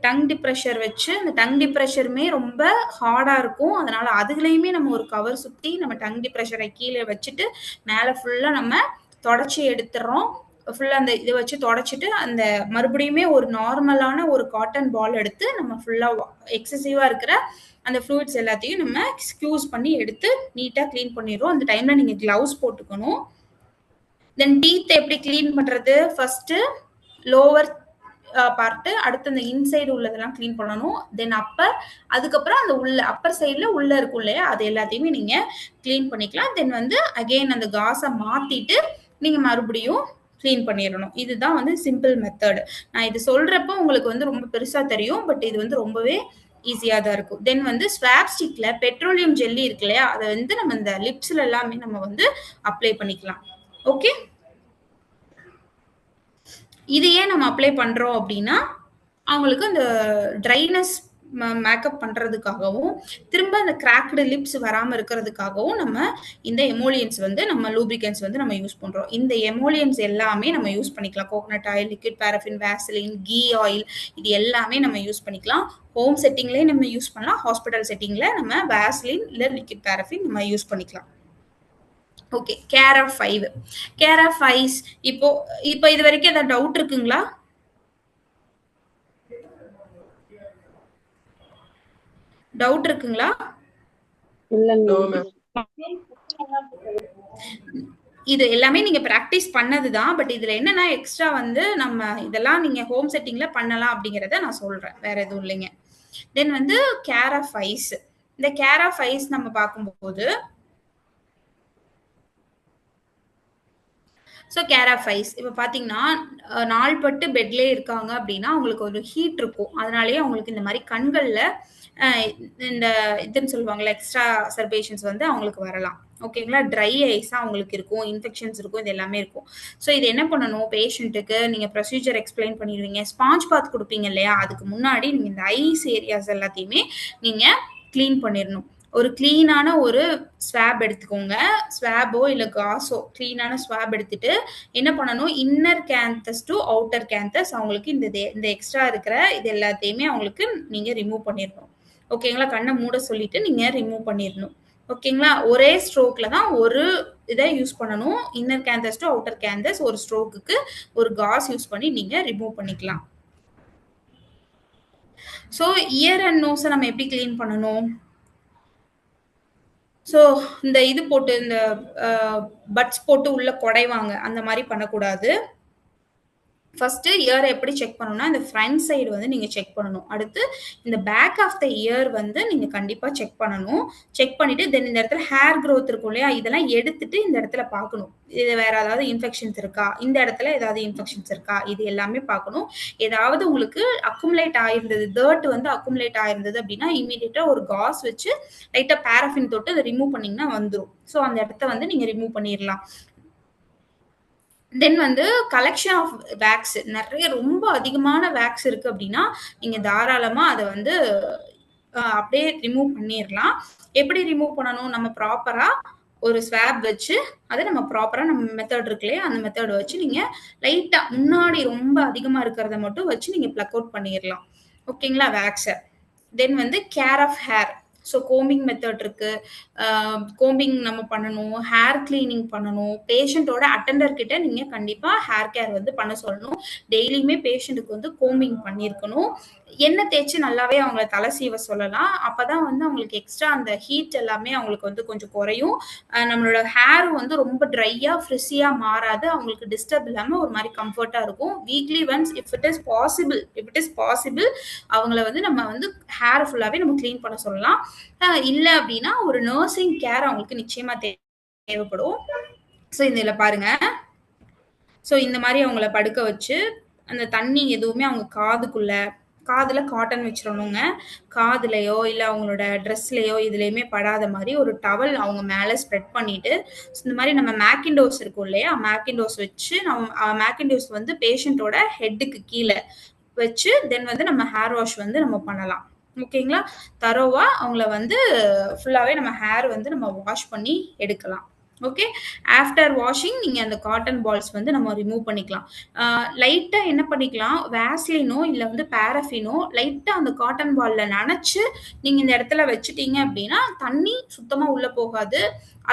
டங் டிப்ரெஷர் வச்சு, அந்த டங் டிப்ரெஷருமே ரொம்ப ஹார்டாக இருக்கும், அதனால் அதுலேயுமே நம்ம ஒரு கவர் சுற்றி நம்ம டங் டிப்ரெஷரை கீழே வச்சுட்டு மேலே ஃபுல்லாக நம்ம தொடச்சி எடுத்துடுறோம். ஃபுல்லாக அந்த இதை வச்சு தொடச்சிட்டு அந்த மறுபடியுமே ஒரு நார்மலான ஒரு காட்டன் பால் எடுத்து நம்ம ஃபுல்லாக எக்ஸசிவாக இருக்கிற அந்த ஃப்ளூயிட்ஸ் எல்லாத்தையும் நம்ம ஸ்க்யூஸ் பண்ணி எடுத்து நீட்டாக க்ளீன் பண்ணிடுறோம். அந்த டைமில் நீங்கள் க்ளவுஸ் போட்டுக்கணும். தென் டீத்தை எப்படி க்ளீன் பண்ணுறது, ஃபஸ்ட்டு லோவர் பார்ட்டு, அடுத்து அந்த இன்சைடு உள்ளதெல்லாம் க்ளீன் பண்ணணும். தென் அப்பர், அதுக்கப்புறம் அந்த உள்ள அப்பர் சைடில் உள்ளே இருக்கும் இல்லையா, அது எல்லாத்தையுமே நீங்கள் க்ளீன் பண்ணிக்கலாம். தென் வந்து அகெயின் அந்த காஸை மாற்றிட்டு நீங்கள் மறுபடியும் க்ளீன் பண்ணிடணும். இதுதான் வந்து சிம்பிள் மெத்தட். நான் இது சொல்றப்போ உங்களுக்கு வந்து ரொம்ப பெருசா தெரியும். பட் இது வந்து ரொம்பவே ஈஸியா தான் இருக்கும். தென் வந்து ஸ்வாப் ஸ்டிக்ல பெட்ரோலியம் ஜெல்லி இருக்கு இல்லையா, அதை வந்து நம்ம இந்த லிப்ஸ்ல எல்லாமே நம்ம வந்து அப்ளை பண்ணிக்கலாம். ஓகே, இது ஏன் நம்ம அப்ளை பண்றோம் அப்படின்னா அவங்களுக்கு அந்த ட்ரைனஸ் மேக்கப் பண்றதுக்காகவும் திரும்ப அந்த கிராக்டு லிப்ஸ் வராம இருக்கிறதுக்காகவும் நம்ம இந்த எமோலியன்ஸ் வந்து நம்ம லூப்ரிகன்ஸ் வந்து நம்ம யூஸ் பண்றோம். இந்த எமோலியன்ஸ் எல்லாமே நம்ம யூஸ் பண்ணிக்கலாம். Coconut oil, liquid paraffin, Vaseline, ghee oil, இது எல்லாமே நம்ம யூஸ் பண்ணிக்கலாம். ஹோம் செட்டிங்லயே நம்ம யூஸ் பண்ணலாம். ஹாஸ்பிட்டல் செட்டிங்ல நம்ம வேசலின் இல்ல லிக்விட் பாரஃபின் நம்ம யூஸ் பண்ணிக்கலாம். Okay, care of 5 care of eyes. இப்போ இது வரைக்கும் ஏதாவது டவுட் இருக்குங்களா? டவுட் இருக்குங்களா? இது எல்லாமே நீங்க பிராக்டிஸ் பண்ணதுதான். பட் இதுல என்னன்னா எக்ஸ்ட்ரா வந்து நம்ம இதெல்லாம் நீங்க ஹோம் செட்டிங்ல பண்ணலாம் அப்படிங்கறத நான் சொல்றேன், வேற எதுவும் இல்லைங்க. தென் வந்து கேர் ஆஃப் ஐஸ். இந்த கேர் ஆஃப் ஐஸ் நம்ம பார்க்கும்போது ஸோ கேர் ஆஃப் ஐஸ் இப்போ பார்த்தீங்கன்னா நாள்பட்டு பெட்லேயே இருக்காங்க அப்படின்னா அவங்களுக்கு ஒரு ஹீட் இருக்கும். அதனாலேயே அவங்களுக்கு இந்த மாதிரி கண்களில் இந்த இதுன்னு சொல்லுவாங்கல்ல எக்ஸ்ட்ரா சர்பேஷன்ஸ் வந்து அவங்களுக்கு வரலாம். ஓகேங்களா, ட்ரை ஐஸாக அவங்களுக்கு இருக்கும், இன்ஃபெக்ஷன்ஸ் இருக்கும், இது எல்லாமே இருக்கும். ஸோ இது என்ன பண்ணணும், பேஷண்ட்டுக்கு நீங்கள் ப்ரொசீஜர் எக்ஸ்பிளைன் பண்ணிடுவீங்க, ஸ்பாஞ்ச் பாத் கொடுப்பீங்க இல்லையா, அதுக்கு முன்னாடி நீங்கள் இந்த ஐஸ் ஏரியாஸ் எல்லாத்தையுமே நீங்கள் க்ளீன் பண்ணிடணும். ஒரு கிளீனான ஒரு ஸ்வாப் எடுத்துக்கோங்க, ஸ்வாபோ இல்லை காஸோ கிளீனான ஸ்வாப் எடுத்துட்டு என்ன பண்ணணும், inner canthus to outer canthus அவங்களுக்கு இந்த எக்ஸ்ட்ரா இருக்கிற இது எல்லாத்தையுமே அவங்களுக்கு நீங்கள் ரிமூவ் பண்ணிடணும். ஓகேங்களா, கண்ணை மூட சொல்லிட்டு நீங்கள் ரிமூவ் பண்ணிடணும். ஓகேங்களா, ஒரே ஸ்ட்ரோக்ல தான் ஒரு இதை யூஸ் பண்ணணும். Inner canthus to outer canthus ஒரு ஸ்ட்ரோக்குக்கு ஒரு காஸ் யூஸ் பண்ணி நீங்கள் ரிமூவ் பண்ணிக்கலாம். ஸோ இயர் அண்ட் நோஸை நம்ம எப்படி கிளீன் பண்ணணும்? ஸோ இந்த இது போட்டு இந்த பட்ஸ் போட்டு உள்ள குடைவாங்க, அந்த மாதிரி பண்ணக்கூடாது. ஃபர்ஸ்ட் இயரை எப்படி செக் பண்ணணும்னா இந்த ஃப்ரண்ட் சைடு வந்து நீங்க செக் பண்ணணும். அடுத்து இந்த பேக் ஆஃப் த இயர் வந்து நீங்க கண்டிப்பா செக் பண்ணணும். செக் பண்ணிட்டு தென் இந்த இடத்துல ஹேர் க்ரோத் இருக்கும் இல்லையா, இதெல்லாம் எடுத்துட்டு இந்த இடத்துல பார்க்கணும், இது வேற ஏதாவது இன்ஃபெக்ஷன்ஸ் இருக்கா, இந்த இடத்துல ஏதாவது இன்ஃபெக்ஷன்ஸ் இருக்கா, இது எல்லாமே பார்க்கணும். ஏதாவது உங்களுக்கு அக்குமுலேட் ஆயிருந்தது, டர்ட் வந்து அக்குமுலேட் ஆயிருந்தது அப்படின்னா இமீடியட்டா ஒரு காஸ் வச்சு லைட்டா பாரஃபின் தொட்டு அதை ரிமூவ் பண்ணீங்கன்னா வந்துடும். ஸோ அந்த இடத்த வந்து நீங்க ரிமூவ் பண்ணிடலாம். தென் வந்து கலெக்ஷன் ஆஃப் வேக்ஸ், நிறைய ரொம்ப அதிகமான வேக்ஸ் இருக்கு அப்படின்னா நீங்க தாராளமா அதை வந்து அப்படியே ரிமூவ் பண்ணிடலாம். எப்படி ரிமூவ் பண்ணணும், நம்ம ப்ராப்பரா ஒரு ஸ்வாப் வச்சு அதை நம்ம ப்ராப்பரா நம்ம மெத்தட் இருக்கு இல்லையா, அந்த மெத்தட் வச்சு நீங்க லைட்டா முன்னாடி ரொம்ப அதிகமா இருக்கிறத மட்டும் வச்சு நீங்க பிளக் அவுட் பண்ணிடலாம். ஓகேங்களா, வேக்ஸை. தென் வந்து care of hair. So combing method இருக்கு, கோம்பிங் நம்ம பண்ணணும், ஹேர் கிளீனிங் பண்ணணும். பேஷண்ட்டோட அட்டெண்டர் கிட்ட நீங்க கண்டிப்பா ஹேர் கேர் வந்து பண்ண சொல்லணும். டெய்லியுமே பேஷண்ட்டுக்கு வந்து கோம்பிங் பண்ணியிருக்கணும். எண்ணெய் தேய்ச்சி நல்லாவே அவங்கள தலை சீவ சொல்லலாம். அப்பதான் வந்து அவங்களுக்கு எக்ஸ்ட்ரா அந்த ஹீட் எல்லாமே அவங்களுக்கு வந்து கொஞ்சம் குறையும். நம்மளோட ஹேரும் வந்து ரொம்ப ட்ரையா ஃப்ரிஸியா மாறாது, அவங்களுக்கு டிஸ்டர்ப் இல்லாம ஒரு மாதிரி கம்ஃபர்ட்டா இருக்கும். Weekly once if it is possible அவங்கள வந்து நம்ம வந்து ஹேர் ஃபுல்லாவே நம்ம கிளீன் பண்ண சொல்லலாம். இல்லை அப்படின்னா ஒரு நர்சிங் கேர் அவங்களுக்கு நிச்சயமா தேவைப்படும். ஸோ இதுல பாருங்க, ஸோ இந்த மாதிரி அவங்கள படுக்க வச்சு அந்த தண்ணி எதுவுமே அவங்க காதுல காட்டன் வச்சிடணுங்க. காதுலையோ இல்லை அவங்களோட ட்ரெஸ்லையோ இதுலையுமே படாத மாதிரி ஒரு டவல் அவங்க மேலே ஸ்ப்ரெட் பண்ணிட்டு இந்த மாதிரி நம்ம மேக்கின்டோஸ் இருக்கும் இல்லையா, மேக்கின்டோஸ் வச்சு நம்ம மேக்கின்டோஸ் வந்து பேஷண்ட்டோட ஹெட்டுக்கு கீழே வச்சு தென் வந்து நம்ம ஹேர் வாஷ் வந்து நம்ம பண்ணலாம். ஓகேங்களா, தரோவா அவங்கள வந்து ஃபுல்லாவே நம்ம ஹேர் வந்து நம்ம வாஷ் பண்ணி எடுக்கலாம். ஓகே, ஆஃப்டர் வாஷிங் நீங்க அந்த காட்டன் பால்ஸ் வந்து நம்ம ரிமூவ் பண்ணிக்கலாம். லைட்டா என்ன பண்ணிக்கலாம், வேஸ்லினோ இல்லை வந்து பாரஃபினோ லைட்டா அந்த காட்டன் பால்ல நனைச்சு நீங்க இந்த இடத்துல வச்சுட்டீங்க அப்படின்னா தண்ணி சுத்தமா உள்ள போகாது,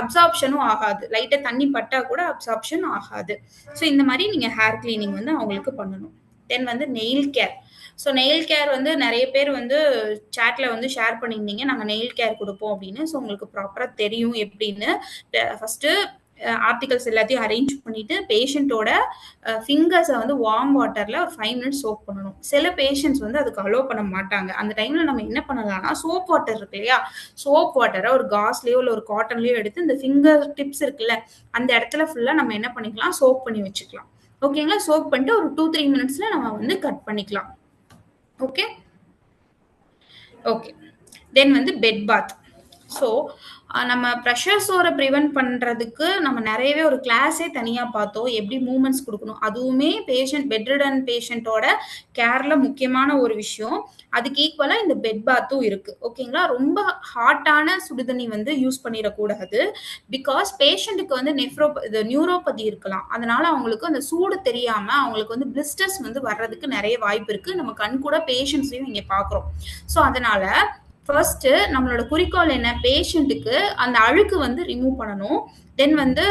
அப்சார்ப்ஷனும் ஆகாது. லைட்டா தண்ணி பட்டா கூட அப்சார்ப்ஷன் ஆகாது. ஸோ இந்த மாதிரி நீங்க ஹேர் கிளீனிங் வந்து அவங்களுக்கு பண்ணணும். தென் வந்து nail care. So nail care வந்து நிறைய பேர் வந்து சேட்ல வந்து ஷேர் பண்ணியிருந்தீங்க, நாங்கள் நெயில் கேர் கொடுப்போம் அப்படின்னு. ஸோ உங்களுக்கு ப்ராப்பராக தெரியும் எப்படின்னு. ஃபர்ஸ்ட் ஆர்டிகல்ஸ் எல்லாத்தையும் அரேஞ்ச் பண்ணிட்டு பேஷண்ட்டோட ஃபிங்கர்ஸை வந்து வார்ம் வாட்டர்ல ஒரு 5 minutes சோப் பண்ணணும். சில பேஷண்ட்ஸ் வந்து அதுக்கு அலோவ் பண்ண மாட்டாங்க. அந்த டைம்ல நம்ம என்ன பண்ணலாம்னா சோப் வாட்டர் இருக்கு இல்லையா, சோப் வாட்டரை ஒரு காஸ்லயோ இல்லை ஒரு காட்டன்லயோ எடுத்து இந்த ஃபிங்கர் டிப்ஸ் இருக்குல்ல அந்த இடத்துல ஃபுல்லா நம்ம என்ன பண்ணிக்கலாம், சோப் பண்ணி வச்சுக்கலாம். ஓகேங்களா? சோக் பண்ணிட்டு ஒரு 2-3 மினிட்ஸ்ல நம்ம வந்து கட் பண்ணிக்கலாம். Okay okay. தென் வந்து பெட் பாத். ஸோ நம்ம ப்ரெஷர் சோரை ப்ரிவென்ட் பண்ணுறதுக்கு நம்ம நிறையவே ஒரு கிளாஸே தனியாக பார்த்தோம், எப்படி மூமெண்ட்ஸ் கொடுக்கணும். அதுவுமே பேஷண்ட் பெட்ரிடன் பேஷண்ட்டோட கேரில் முக்கியமான ஒரு விஷயம். அதுக்கு ஈக்குவலாக இந்த பெட் பாத்தும் இருக்குது. ஓகேங்களா? ரொம்ப ஹாட்டான சுடுதண்ணி வந்து யூஸ் பண்ணிடக்கூடாது. பிகாஸ் பேஷண்ட்டுக்கு வந்து இது நியூரோபதி இருக்கலாம். அதனால அவங்களுக்கு அந்த சூடு தெரியாமல் அவங்களுக்கு வந்து பிளிஸ்டர்ஸ் வந்து வர்றதுக்கு நிறைய வாய்ப்பு இருக்குது. நம்ம கண் கூட பேஷண்ட்ஸையும் இங்கே பார்க்குறோம். ஸோ அதனால ஃபர்ஸ்ட் நம்மளோட குறிக்கோள் என்ன, பேஷண்ட்டுக்கு அந்த அழுக்கு வந்து ரிமூவ் பண்ணணும். தென் வந்து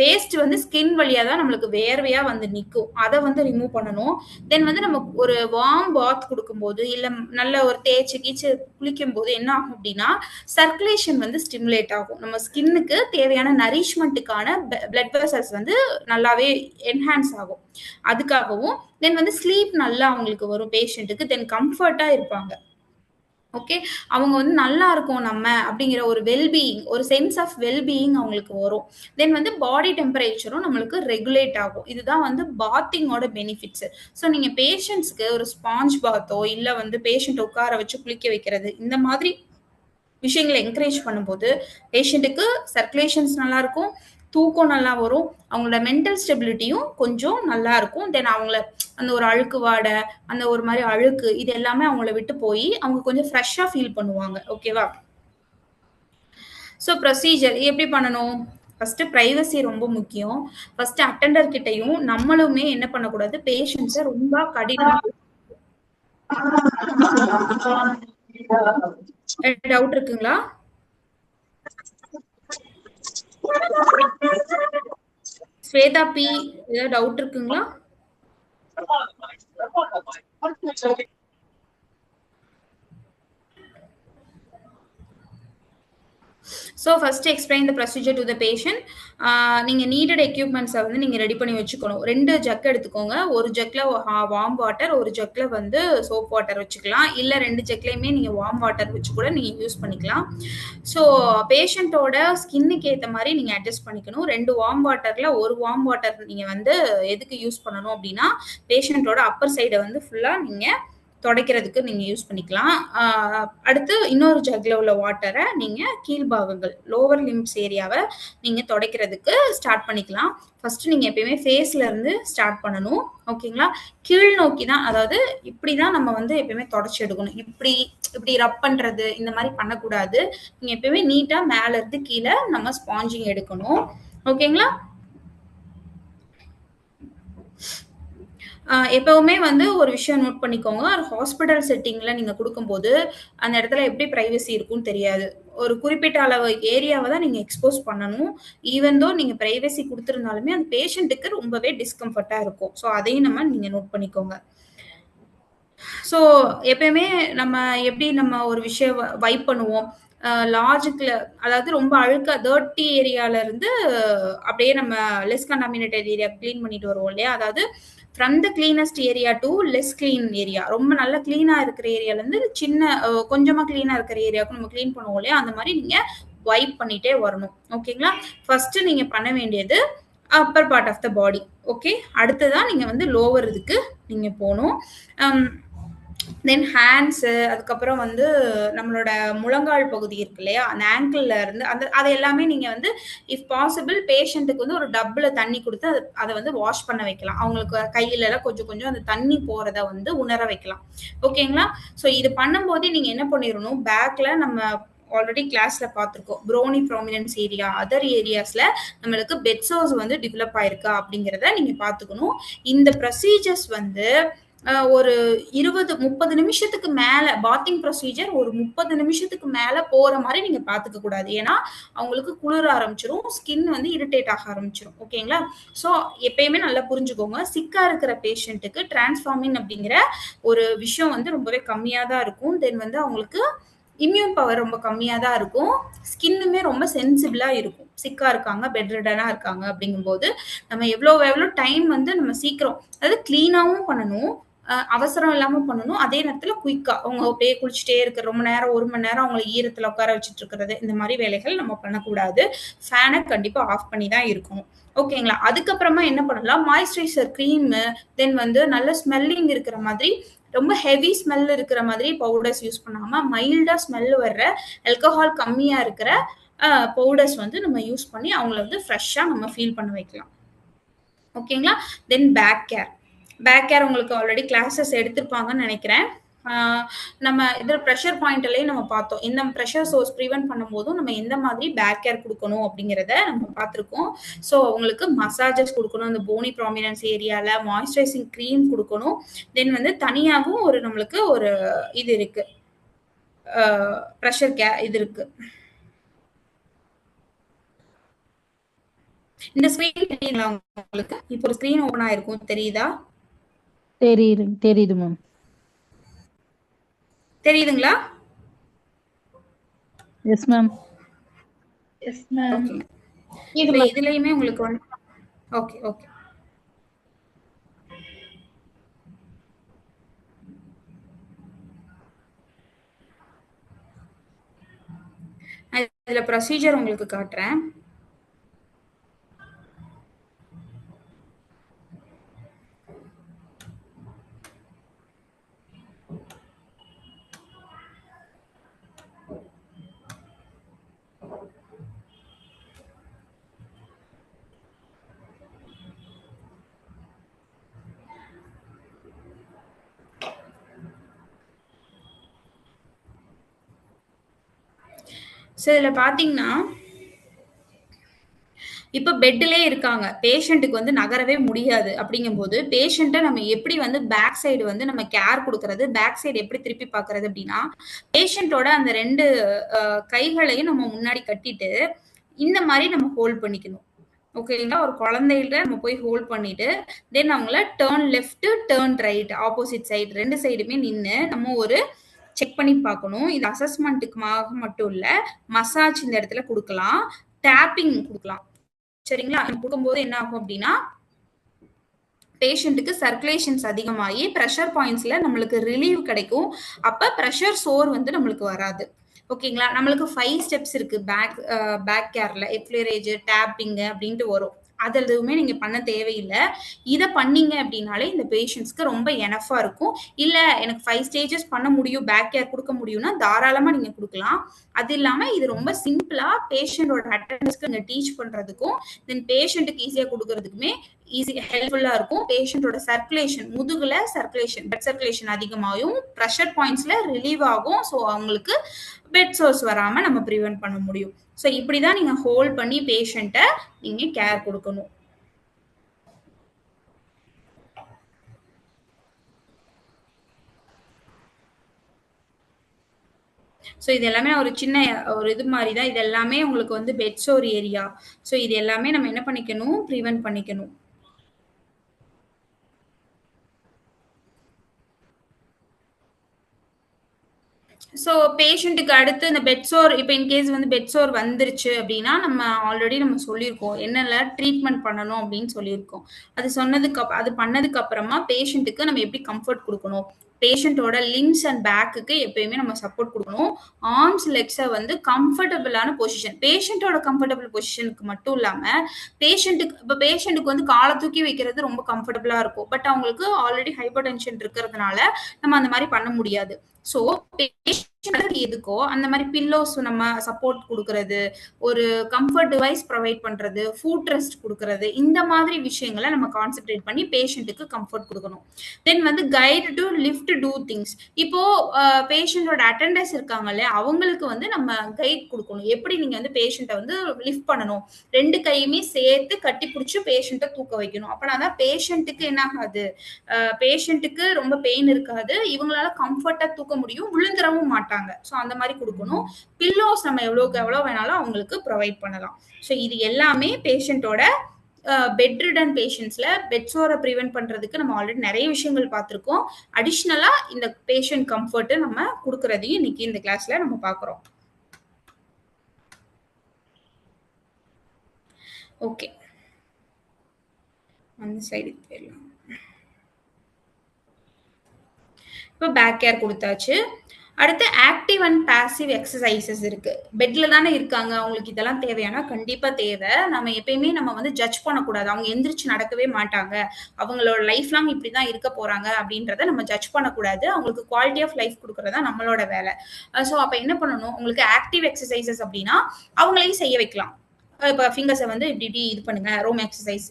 வேஸ்ட் வந்து ஸ்கின் வழியா தான் நம்மளுக்கு வேர்வையா வந்து நிற்கும், அதை வந்து ரிமூவ் பண்ணணும். தென் வந்து நம்ம ஒரு வார்ம் பாத் கொடுக்கும்போது இல்லை நல்ல ஒரு தேய்ச்சி கீச்சு குளிக்கும் போது என்ன ஆகும் அப்படின்னா சர்க்குலேஷன் வந்து ஸ்டிமுலேட் ஆகும். நம்ம ஸ்கின்னுக்கு தேவையான நரிஷ்மெண்ட்டுக்கான பிளட் வெசல்ஸ் வந்து நல்லாவே என்ஹான்ஸ் ஆகும். அதுக்காகவும் தென் வந்து ஸ்லீப் நல்லா அவங்களுக்கு வரும் பேஷண்ட்டுக்கு. தென் கம்ஃபர்ட்டா இருப்பாங்க. ஓகே, அவங்க வந்து நல்லா இருக்கும் நம்ம அப்படிங்கிற ஒரு வெல்பீயிங், ஒரு சென்ஸ் ஆஃப் வெல்பீயிங் அவங்களுக்கு வரும். தென் வந்து பாடி டெம்பரேச்சரும் நம்மளுக்கு ரெகுலேட் ஆகும். இதுதான் வந்து பாத்திங்கோட பெனிஃபிட்ஸ். ஸோ நீங்கள் பேஷண்ட்ஸ்க்கு ஒரு ஸ்பாஞ்ச் பாத்தோ இல்லை வந்து பேஷண்ட் உட்கார வச்சு குளிக்க வைக்கிறது, இந்த மாதிரி விஷயங்களை என்கரேஜ் பண்ணும்போது பேஷண்ட்டுக்கு சர்க்குலேஷன்ஸ் நல்லா இருக்கும், தூக்கம் நல்லா வரும், அவங்களோட மென்டல் ஸ்டெபிலிட்டியும் கொஞ்சம் நல்லா இருக்கும். தென் அவங்கள அந்த ஒரு அழுக்கு வாடை, அந்த ஒரு மாதிரி அழுக்கு, இது எல்லாமே அவங்கள விட்டு போய் அவங்க கொஞ்சம் ஃப்ரெஷ்ஷாக ஃபீல் பண்ணுவாங்க. ஓகேவா? ஸோ ப்ரொசீஜர் எப்படி பண்ணணும்? ஃபர்ஸ்ட் ப்ரைவசி ரொம்ப முக்கியம். ஃபர்ஸ்ட் அட்டெண்டர் கிட்டையும் நம்மளுமே என்ன பண்ணக்கூடாது, பேஷண்ட்ஸை ரொம்ப கடினமாக. டவுட் இருக்குங்களா? ஸ்வேதா பி, ஏதாவது டவுட் இருக்குங்களா? So first explain the procedure to the patient. நீங்கள் நீடட் எக்யூப்மெண்ட்ஸை வந்து நீங்கள் ரெடி பண்ணி வச்சுக்கணும். 2 ஜக் எடுத்துக்கோங்க. ஒரு ஜக்கில் வார்ம் வாட்டர், ஒரு ஜக்கில் வந்து சோப் வாட்டர் வச்சுக்கலாம். இல்லை 2 ஜக்லேயுமே நீங்கள் வார்ம் வாட்டர் வச்சு கூட நீங்கள் யூஸ் பண்ணிக்கலாம். ஸோ பேஷண்ட்டோட ஸ்கின்னுக்கு ஏற்ற மாதிரி நீங்கள் அட்ஜஸ்ட் பண்ணிக்கணும். 2 வார்ம் வாட்டரில் ஒரு வார்ம் வாட்டர் நீங்கள் வந்து எதுக்கு யூஸ் பண்ணணும் அப்படின்னா பேஷண்ட்டோட அப்பர் சைடை வந்து ஃபுல்லாக நீங்கள் துடைக்கிறதுக்கு நீங்கள் யூஸ் பண்ணிக்கலாம். அடுத்து இன்னொரு ஜக்கில் உள்ள வாட்டரை நீங்கள் கீழ்பாகங்கள், லோவர் லிம்ஸ் ஏரியாவை நீங்கள் துடைக்கிறதுக்கு ஸ்டார்ட் பண்ணிக்கலாம். ஃபர்ஸ்ட் நீங்கள் எப்பயுமே ஃபேஸ்ல இருந்து ஸ்டார்ட் பண்ணணும். ஓகேங்களா? கீழ் நோக்கி தான், அதாவது இப்படி தான் நம்ம வந்து எப்பயுமே தொடச்சி எடுக்கணும். இப்படி ரப் பண்ணுறது இந்த மாதிரி பண்ணக்கூடாது. நீங்கள் எப்பயுமே நீட்டாக மேலே இருந்து கீழே நம்ம ஸ்பாஞ்சிங் எடுக்கணும். ஓகேங்களா? எப்பவுமே வந்து ஒரு விஷயம் நோட் பண்ணிக்கோங்க, ஒரு ஹாஸ்பிட்டல் செட்டிங்ல நீங்க கொடுக்கும்போது அந்த இடத்துல எப்படி பிரைவசி இருக்கும்னு தெரியாது. ஒரு குறிப்பிட்ட அளவு ஏரியாவை தான் நீங்க எக்ஸ்போஸ் பண்ணணும். ஈவன் தோ நீங்க பிரைவசி கொடுத்துருந்தாலுமே அந்த பேஷண்ட்டுக்கு ரொம்பவே டிஸ்கம்ஃபர்ட்டா இருக்கும். ஸோ அதையும் நீங்க நோட் பண்ணிக்கோங்க. ஸோ எப்பயுமே நம்ம எப்படி நம்ம ஒரு விஷயம் வைப் பண்ணுவோம், லாஜிக்ல, அதாவது ரொம்ப அழுக்கா டர்ட்டி ஏரியால இருந்து அப்படியே நம்ம லெஸ் கண்டாமினேட்டட் ஏரியா கிளீன் பண்ணிட்டு வருவோம் இல்லையா? அதாவது from the cleanest area to less clean area. ரொம்ப நல்லா கிளீனா இருக்கிற ஏரியால இருந்து சின்ன கொஞ்சமா கிளீனா இருக்கிற ஏரியாவுக்கு நம்ம கிளீன் பண்ணுவோம் இல்லையா? அந்த மாதிரி நீங்க வைப் பண்ணிட்டே வரணும். ஓகேங்களா? ஃபர்ஸ்ட் நீங்க பண்ண வேண்டியது upper part of the body. Okay, அடுத்ததான் நீங்க வந்து லோவர் இதுக்கு நீங்க போகணும். தென் ஹேண்ட்ஸு, அதுக்கப்புறம் வந்து நம்மளோட முழங்கால் பகுதி இருக்கு இல்லையா, அந்த ஆங்கிளில் இருந்து அதை எல்லாமே நீங்கள் வந்து இஃப் பாசிபிள் பேஷண்ட்டுக்கு வந்து ஒரு டப்பில் தண்ணி கொடுத்து அதை வந்து வாஷ் பண்ண வைக்கலாம். அவங்களுக்கு கையிலலாம் கொஞ்சம் கொஞ்சம் அந்த தண்ணி போகிறத வந்து உணர வைக்கலாம். ஓகேங்களா? ஸோ இது பண்ணும்போதே நீங்கள் என்ன பண்ணிடணும், பேக்கில் நம்ம ஆல்ரெடி கிளாஸ்ல பார்த்துருக்கோம், ப்ரோனி ப்ராமினன்ஸ் ஏரியா, அதர் ஏரியாஸ்ல நம்மளுக்கு பெட் சோர்ஸ் வந்து டெவலப் ஆயிருக்கா அப்படிங்கிறத நீங்க பார்த்துக்கணும். இந்த ப்ரொசீஜர்ஸ் வந்து ஒரு 20-30 நிமிஷத்துக்கு மேல, பாத்திங் ப்ரொசீஜர் ஒரு 30 நிமிஷத்துக்கு மேல போற மாதிரி நீங்க பாத்துக்க கூடாது. ஏன்னா அவங்களுக்கு குளிர ஆரம்பிச்சிரும், ஸ்கின் வந்து இரிட்டேட் ஆக ஆரம்பிச்சிரும். ஓகேங்களா? ஸோ எப்பயுமே நல்லா புரிஞ்சுக்கோங்க, சிக்கா இருக்கிற பேஷண்ட்டுக்கு டிரான்ஸ்ஃபார்மின் அப்படிங்கிற ஒரு விஷயம் வந்து ரொம்பவே கம்மியா தான் இருக்கும். தென் வந்து அவங்களுக்கு இம்யூன் பவர் ரொம்ப கம்மியாக தான் இருக்கும். ஸ்கின்னுமே ரொம்ப சென்சிபிளாக இருக்கும். சிக்காக இருக்காங்க, பெட் ரிடனாக இருக்காங்க அப்படிங்கும்போது நம்ம எவ்வளோ டைம் வந்து நம்ம சீக்கிரம், அதாவது க்ளீனாகவும் பண்ணணும், அவசரம் இல்லாம பண்ணணும். அதே நேரத்துல குயிக்கா அவங்க அப்படியே குளிச்சுட்டே இருக்க ரொம்ப நேரம் 1 மணி நேரம் அவங்கள ஈரத்துல உட்கார வச்சுட்டு இருக்கிறது, இந்த மாதிரி வேலைகள் நம்ம பண்ணக்கூடாது. ஃபேனை கண்டிப்பா ஆஃப் பண்ணி தான் இருக்கணும். ஓகேங்களா? அதுக்கப்புறமா என்ன பண்ணலாம், மாய்ஸ்சரைசர் கிரீமு, தென் வந்து நல்ல ஸ்மெல்லிங் இருக்கிற மாதிரி ரொம்ப ஹெவி ஸ்மெல் இருக்கிற மாதிரி பவுடர்ஸ் யூஸ் பண்ணாம மைல்டா ஸ்மெல் வர்ற ஆல்கஹால் கம்மியா இருக்கிற பவுடர்ஸ் வந்து நம்ம யூஸ் பண்ணி அவங்கள வந்து ஃப்ரெஷ்ஷா நம்ம ஃபீல் பண்ண வைக்கலாம். ஓகேங்களா? Then back care. Back care உங்களுக்கு ஆல்ரெடி கிளாஸஸ் எடுத்திருப்பாங்கன்னு நினைக்கிறேன். நம்ம இதில் ப்ரெஷர் பாயிண்ட்லயே நம்ம பார்த்தோம். இந்த ப்ரெஷர் சோர்ஸ் ப்ரிவென்ட் பண்ணும்போதும் நம்ம எந்த மாதிரி பேக் கேர் கொடுக்கணும் அப்படிங்கிறத நம்ம பார்த்துருக்கோம். ஸோ அவங்களுக்கு மசாஜஸ் கொடுக்கணும், இந்த போனி ப்ராமினன்ஸ் ஏரியாவில் மாய்ஸ்சரைசிங் க்ரீம் கொடுக்கணும். தென் வந்து தனியாகவும் ஒரு நம்மளுக்கு ஒரு இது இருக்கு, ப்ரெஷர் இது இருக்கு. இந்த ஸ்கிரீன் தெரியுங்களா உங்களுக்கு? இப்போ ஒரு ஸ்கிரீன் ஓபன் ஆயிருக்கும், தெரியுதா? தெரியுது மேம். தெரியுதுங்களா? Yes ma'am. ஓகே. இதுலயுமே உங்களுக்கு வந்து ஓகே ஓகே. இதுல ப்ரொசீஜர் உங்களுக்கு காட்டுறேன். ஸோ இதில் பார்த்தீங்கன்னா இப்போ பெட்லேயே இருக்காங்க, பேஷண்ட்டுக்கு வந்து நகரவே முடியாது. அப்படிங்கும்போது பேஷண்ட்டை நம்ம எப்படி வந்து பேக் சைடு வந்து நம்ம கேர் கொடுக்கறது, பேக் சைடு எப்படி திருப்பி பார்க்கறது அப்படின்னா, பேஷண்ட்டோட அந்த 2 கைகளையும் நம்ம முன்னாடி கட்டிட்டு இந்த மாதிரி நம்ம ஹோல்ட் பண்ணிக்கணும். ஓகேங்களா? ஒரு குழந்தைகிட்ட நம்ம போய் ஹோல்ட் பண்ணிட்டு தென் அவங்கள turn left turn right opposite side 2 சைடுமே நின்று நம்ம ஒரு செக் பண்ணி பார்க்கணும். இது அசஸ்மெண்ட்டுக்கு மட்டும் இல்ல, மசாஜ் இந்த இடத்துல கொடுக்கலாம், டேப்பிங் கொடுக்கலாம். சரிங்களா? கொடுக்கும்போது என்ன ஆகும் அப்படின்னா, பேஷண்ட்டுக்கு சர்க்குலேஷன்ஸ் அதிகமாகி ப்ரெஷர் பாயிண்ட்ஸ்ல நம்மளுக்கு ரிலீவ் கிடைக்கும். அப்ப ப்ரெஷர் சோர் வந்து நம்மளுக்கு வராது. ஓகேங்களா? நம்மளுக்கு 5 ஸ்டெப்ஸ் இருக்கு பேக் கேர்ல. எஃப்ளரேஜ், டேப்பிங் அப்படின்ட்டு வரும். அது எதுவுமே நீங்க பண்ண தேவையில்லை. இதை பண்ணீங்க அப்படின்னாலே இந்த பேஷண்ட்ஸ்க்கு ரொம்ப எனஃபா இருக்கும். இல்ல எனக்கு 5 ஸ்டேஜஸ் பண்ண முடியும், பேக் கேர் கொடுக்க முடியும்னா தாராளமா நீங்க கொடுக்கலாம். அது இல்லாம இது ரொம்ப சிம்பிளா பேஷண்டோட அட்டெண்டன்ஸ்க்கு நீங்க டீச் பண்றதுக்கும் தென் பேஷண்ட்டுக்கு ஈஸியா கொடுக்கறதுக்குமே ஹெல்ப்ஃபுல்லா இருக்கும். பேஷண்டோட சர்க்குலேஷன், முதுகுல சர்க்குலேஷன், பிளட் சர்க்குலேஷன் அதிகமாகும், ப்ரெஷர் பாயிண்ட்ஸ்ல ரிலீவ் ஆகும். ஸோ அவங்களுக்கு பெட் சோர்ஸ் வராம நம்ம ப்ரிவென்ட் பண்ண முடியும். ஸோ இப்படிதான் நீங்க ஹோல்ட் பண்ணி பேஷண்ட்டை நீங்க கேர் கொடுக்கணும். ஸோ இது எல்லாமே ஒரு சின்ன ஒரு இது மாதிரி தான். இது எல்லாமே உங்களுக்கு வந்து பெட் சோர் ஏரியா. ஸோ இது எல்லாமே நம்ம என்ன பண்ணிக்கணும், ப்ரிவென்ட் பண்ணிக்கணும். ஸோ பேஷண்ட்டுக்கு அடுத்து இந்த பெட் சோர், இப்போ இன்கேஸ் வந்து பெட் சோர் வந்துருச்சு அப்படின்னா நம்ம ஆல்ரெடி நம்ம சொல்லியிருக்கோம் என்னெல்லாம் ட்ரீட்மெண்ட் பண்ணணும் அப்படின்னு சொல்லியிருக்கோம். அது பண்ணதுக்கு அப்புறமா பேஷண்ட்டுக்கு நம்ம எப்படி கம்ஃபர்ட் கொடுக்கணும், பேஷண்ட்டோட லிம்ஸ் அண்ட் பேக்குக்கு எப்பயுமே நம்ம சப்போர்ட் கொடுக்கணும். ஆர்ம்ஸ் லெக்ஸை வந்து கம்ஃபர்டபுளான பொசிஷன், பேஷண்ட்டோட கம்ஃபர்டபுள் பொசிஷனுக்கு மட்டும் இல்லாமல் பேஷண்ட்டுக்கு வந்து காலை தூக்கி வைக்கிறது ரொம்ப கம்ஃபர்டபுளாக இருக்கும். பட் அவங்களுக்கு ஆல்ரெடி ஹைப்பர் டென்ஷன் இருக்கிறதுனால நம்ம அந்த மாதிரி பண்ண முடியாது. ஸோ எதுக்கோ அந்த மாதிரி பில்லோஸ் நம்ம சப்போர்ட் கொடுக்கறது, ஒரு கம்ஃபர்ட் டிவைஸ் ப்ரொவைட் பண்றது, ஃபுட் ரெஸ்ட் கொடுக்கறது, இந்த மாதிரி விஷயங்களை நம்ம கான்சென்ட்ரேட் பண்ணி பேஷண்ட்டுக்கு கம்ஃபர்ட் கொடுக்கணும். தென் வந்து guide to lift two things. இப்போ பேஷண்டோட அட்டெண்டர்ஸ் இருக்காங்கல்ல, அவங்களுக்கு வந்து நம்ம கைட் கொடுக்கணும். எப்படி நீங்க வந்து பேஷண்ட்டை வந்து லிஃப்ட் பண்ணணும், 2 கையுமே சேர்த்து கட்டி பிடிச்சி பேஷண்ட்டை தூக்க வைக்கணும். அப்படின்னாதான் பேஷண்ட்டுக்கு என்ன ஆகாது, பேஷண்ட்டுக்கு ரொம்ப பெயின் இருக்காது, இவங்களால கம்ஃபர்ட்டா தூக்க முடியும், விழுந்துடவும் மாட்டாங்க. ஸோ அந்த மாதிரி கொடுக்கணும். பில்லோஸ் நம்ம எவ்வளோக்கு எவ்வளோ வேணாலும் அவங்களுக்கு ப்ரொவைட் பண்ணலாம். ஸோ இது எல்லாமே பேஷண்ட்டோட பெட் ரிடன் பேஷண்ட்ஸ்ல பெட் சோரை ப்ரிவென்ட் பண்றதுக்கு நம்ம ஆல்ரெடி நிறைய விஷயங்கள் பார்த்துருக்கோம். அடிஷ்னலா இந்த பேஷண்ட் கம்ஃபர்ட் நம்ம கொடுக்கறதையும் இன்னைக்கு இந்த கிளாஸ்ல நம்ம பார்க்குறோம். ஓகே, அந்த சைடு போயிடலாம். இப்போ பேக் கேர் கொடுத்தாச்சு. அடுத்து ஆக்டிவ் அண்ட் பாசிவ் எக்ஸசைசஸ் இருக்கு. பெட்ல தானே இருக்காங்க, அவங்களுக்கு இதெல்லாம் தேவையானா கண்டிப்பா தேவை. நம்ம எப்பயுமே நம்ம வந்து ஜட்ஜ் பண்ணக்கூடாது. அவங்க எந்திரிச்சு நடக்கவே மாட்டாங்க, அவங்களோட லைஃப் லாங் இப்படிதான் இருக்க போறாங்க அப்படின்றத நம்ம ஜட்ஜ் பண்ணக்கூடாது. அவங்களுக்கு குவாலிட்டி ஆஃப் லைஃப் கொடுக்கறதா நம்மளோட வேலை. ஸோ அப்ப என்ன பண்ணணும், உங்களுக்கு ஆக்டிவ் எக்ஸசைசஸ் அப்படின்னா அவங்களையும் செய்ய வைக்கலாம். இப்போ ஃபிங்கர்ஸை வந்து இப்படி இப்படி இது பண்ணுங்க, ரோம் எக்ஸசைஸ்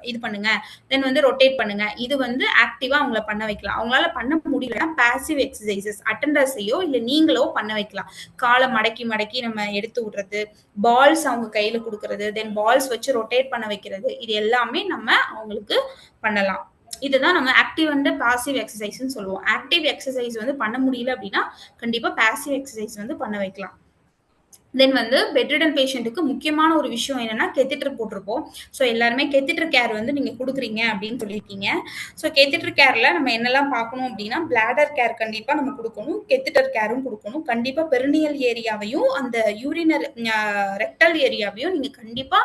இது பண்ணுங்க, தென் வந்து ரொட்டேட் பண்ணுங்க. இது வந்து ஆக்டிவா அவங்கள பண்ண வைக்கலாம். அவங்களால பண்ண முடியலன்னா பாசிவ் எக்ஸசைசஸ் அட்டெண்டர்ஸையோ இல்லை நீங்களோ பண்ண வைக்கலாம். காலை மடக்கி மடக்கி நம்ம எடுத்து விடுறது, பால்ஸ் அவங்க கையில கொடுக்கறது, தென் பால்ஸ் வச்சு ரொட்டேட் பண்ண வைக்கிறது, இது எல்லாமே நம்ம அவங்களுக்கு பண்ணலாம். இதுதான் நம்ம ஆக்டிவ் அண்ட் பாசிவ் எக்ஸசைஸ்ன்னு சொல்லுவோம். ஆக்டிவ் எக்ஸசைஸ் வந்து பண்ண முடியல அப்படின்னா கண்டிப்பா பாசிவ் எக்ஸசைஸ் வந்து பண்ண வைக்கலாம். தென் வந்து பெட்ரிடன் பேஷண்ட்டுக்கு முக்கியமான ஒரு விஷயம் என்னன்னா கெத்திட்டர் போட்டிருப்போம். ஸோ எல்லாருமே கெத்திட்டர் கேர் வந்து நீங்க கொடுக்குறீங்க அப்படின்னு சொல்லியிருக்கீங்க. ஸோ கெத்திட்டர் கேர்ல நம்ம என்னெல்லாம் பார்க்கணும் அப்படின்னா பிளாடர் கேர் கண்டிப்பா நம்ம கொடுக்கணும், கெத்திட்டர் கேரும் கொடுக்கணும். கண்டிப்பா பெரினியல் ஏரியாவையும் அந்த யூரினர் ரெக்டல் ஏரியாவையும் நீங்க கண்டிப்பா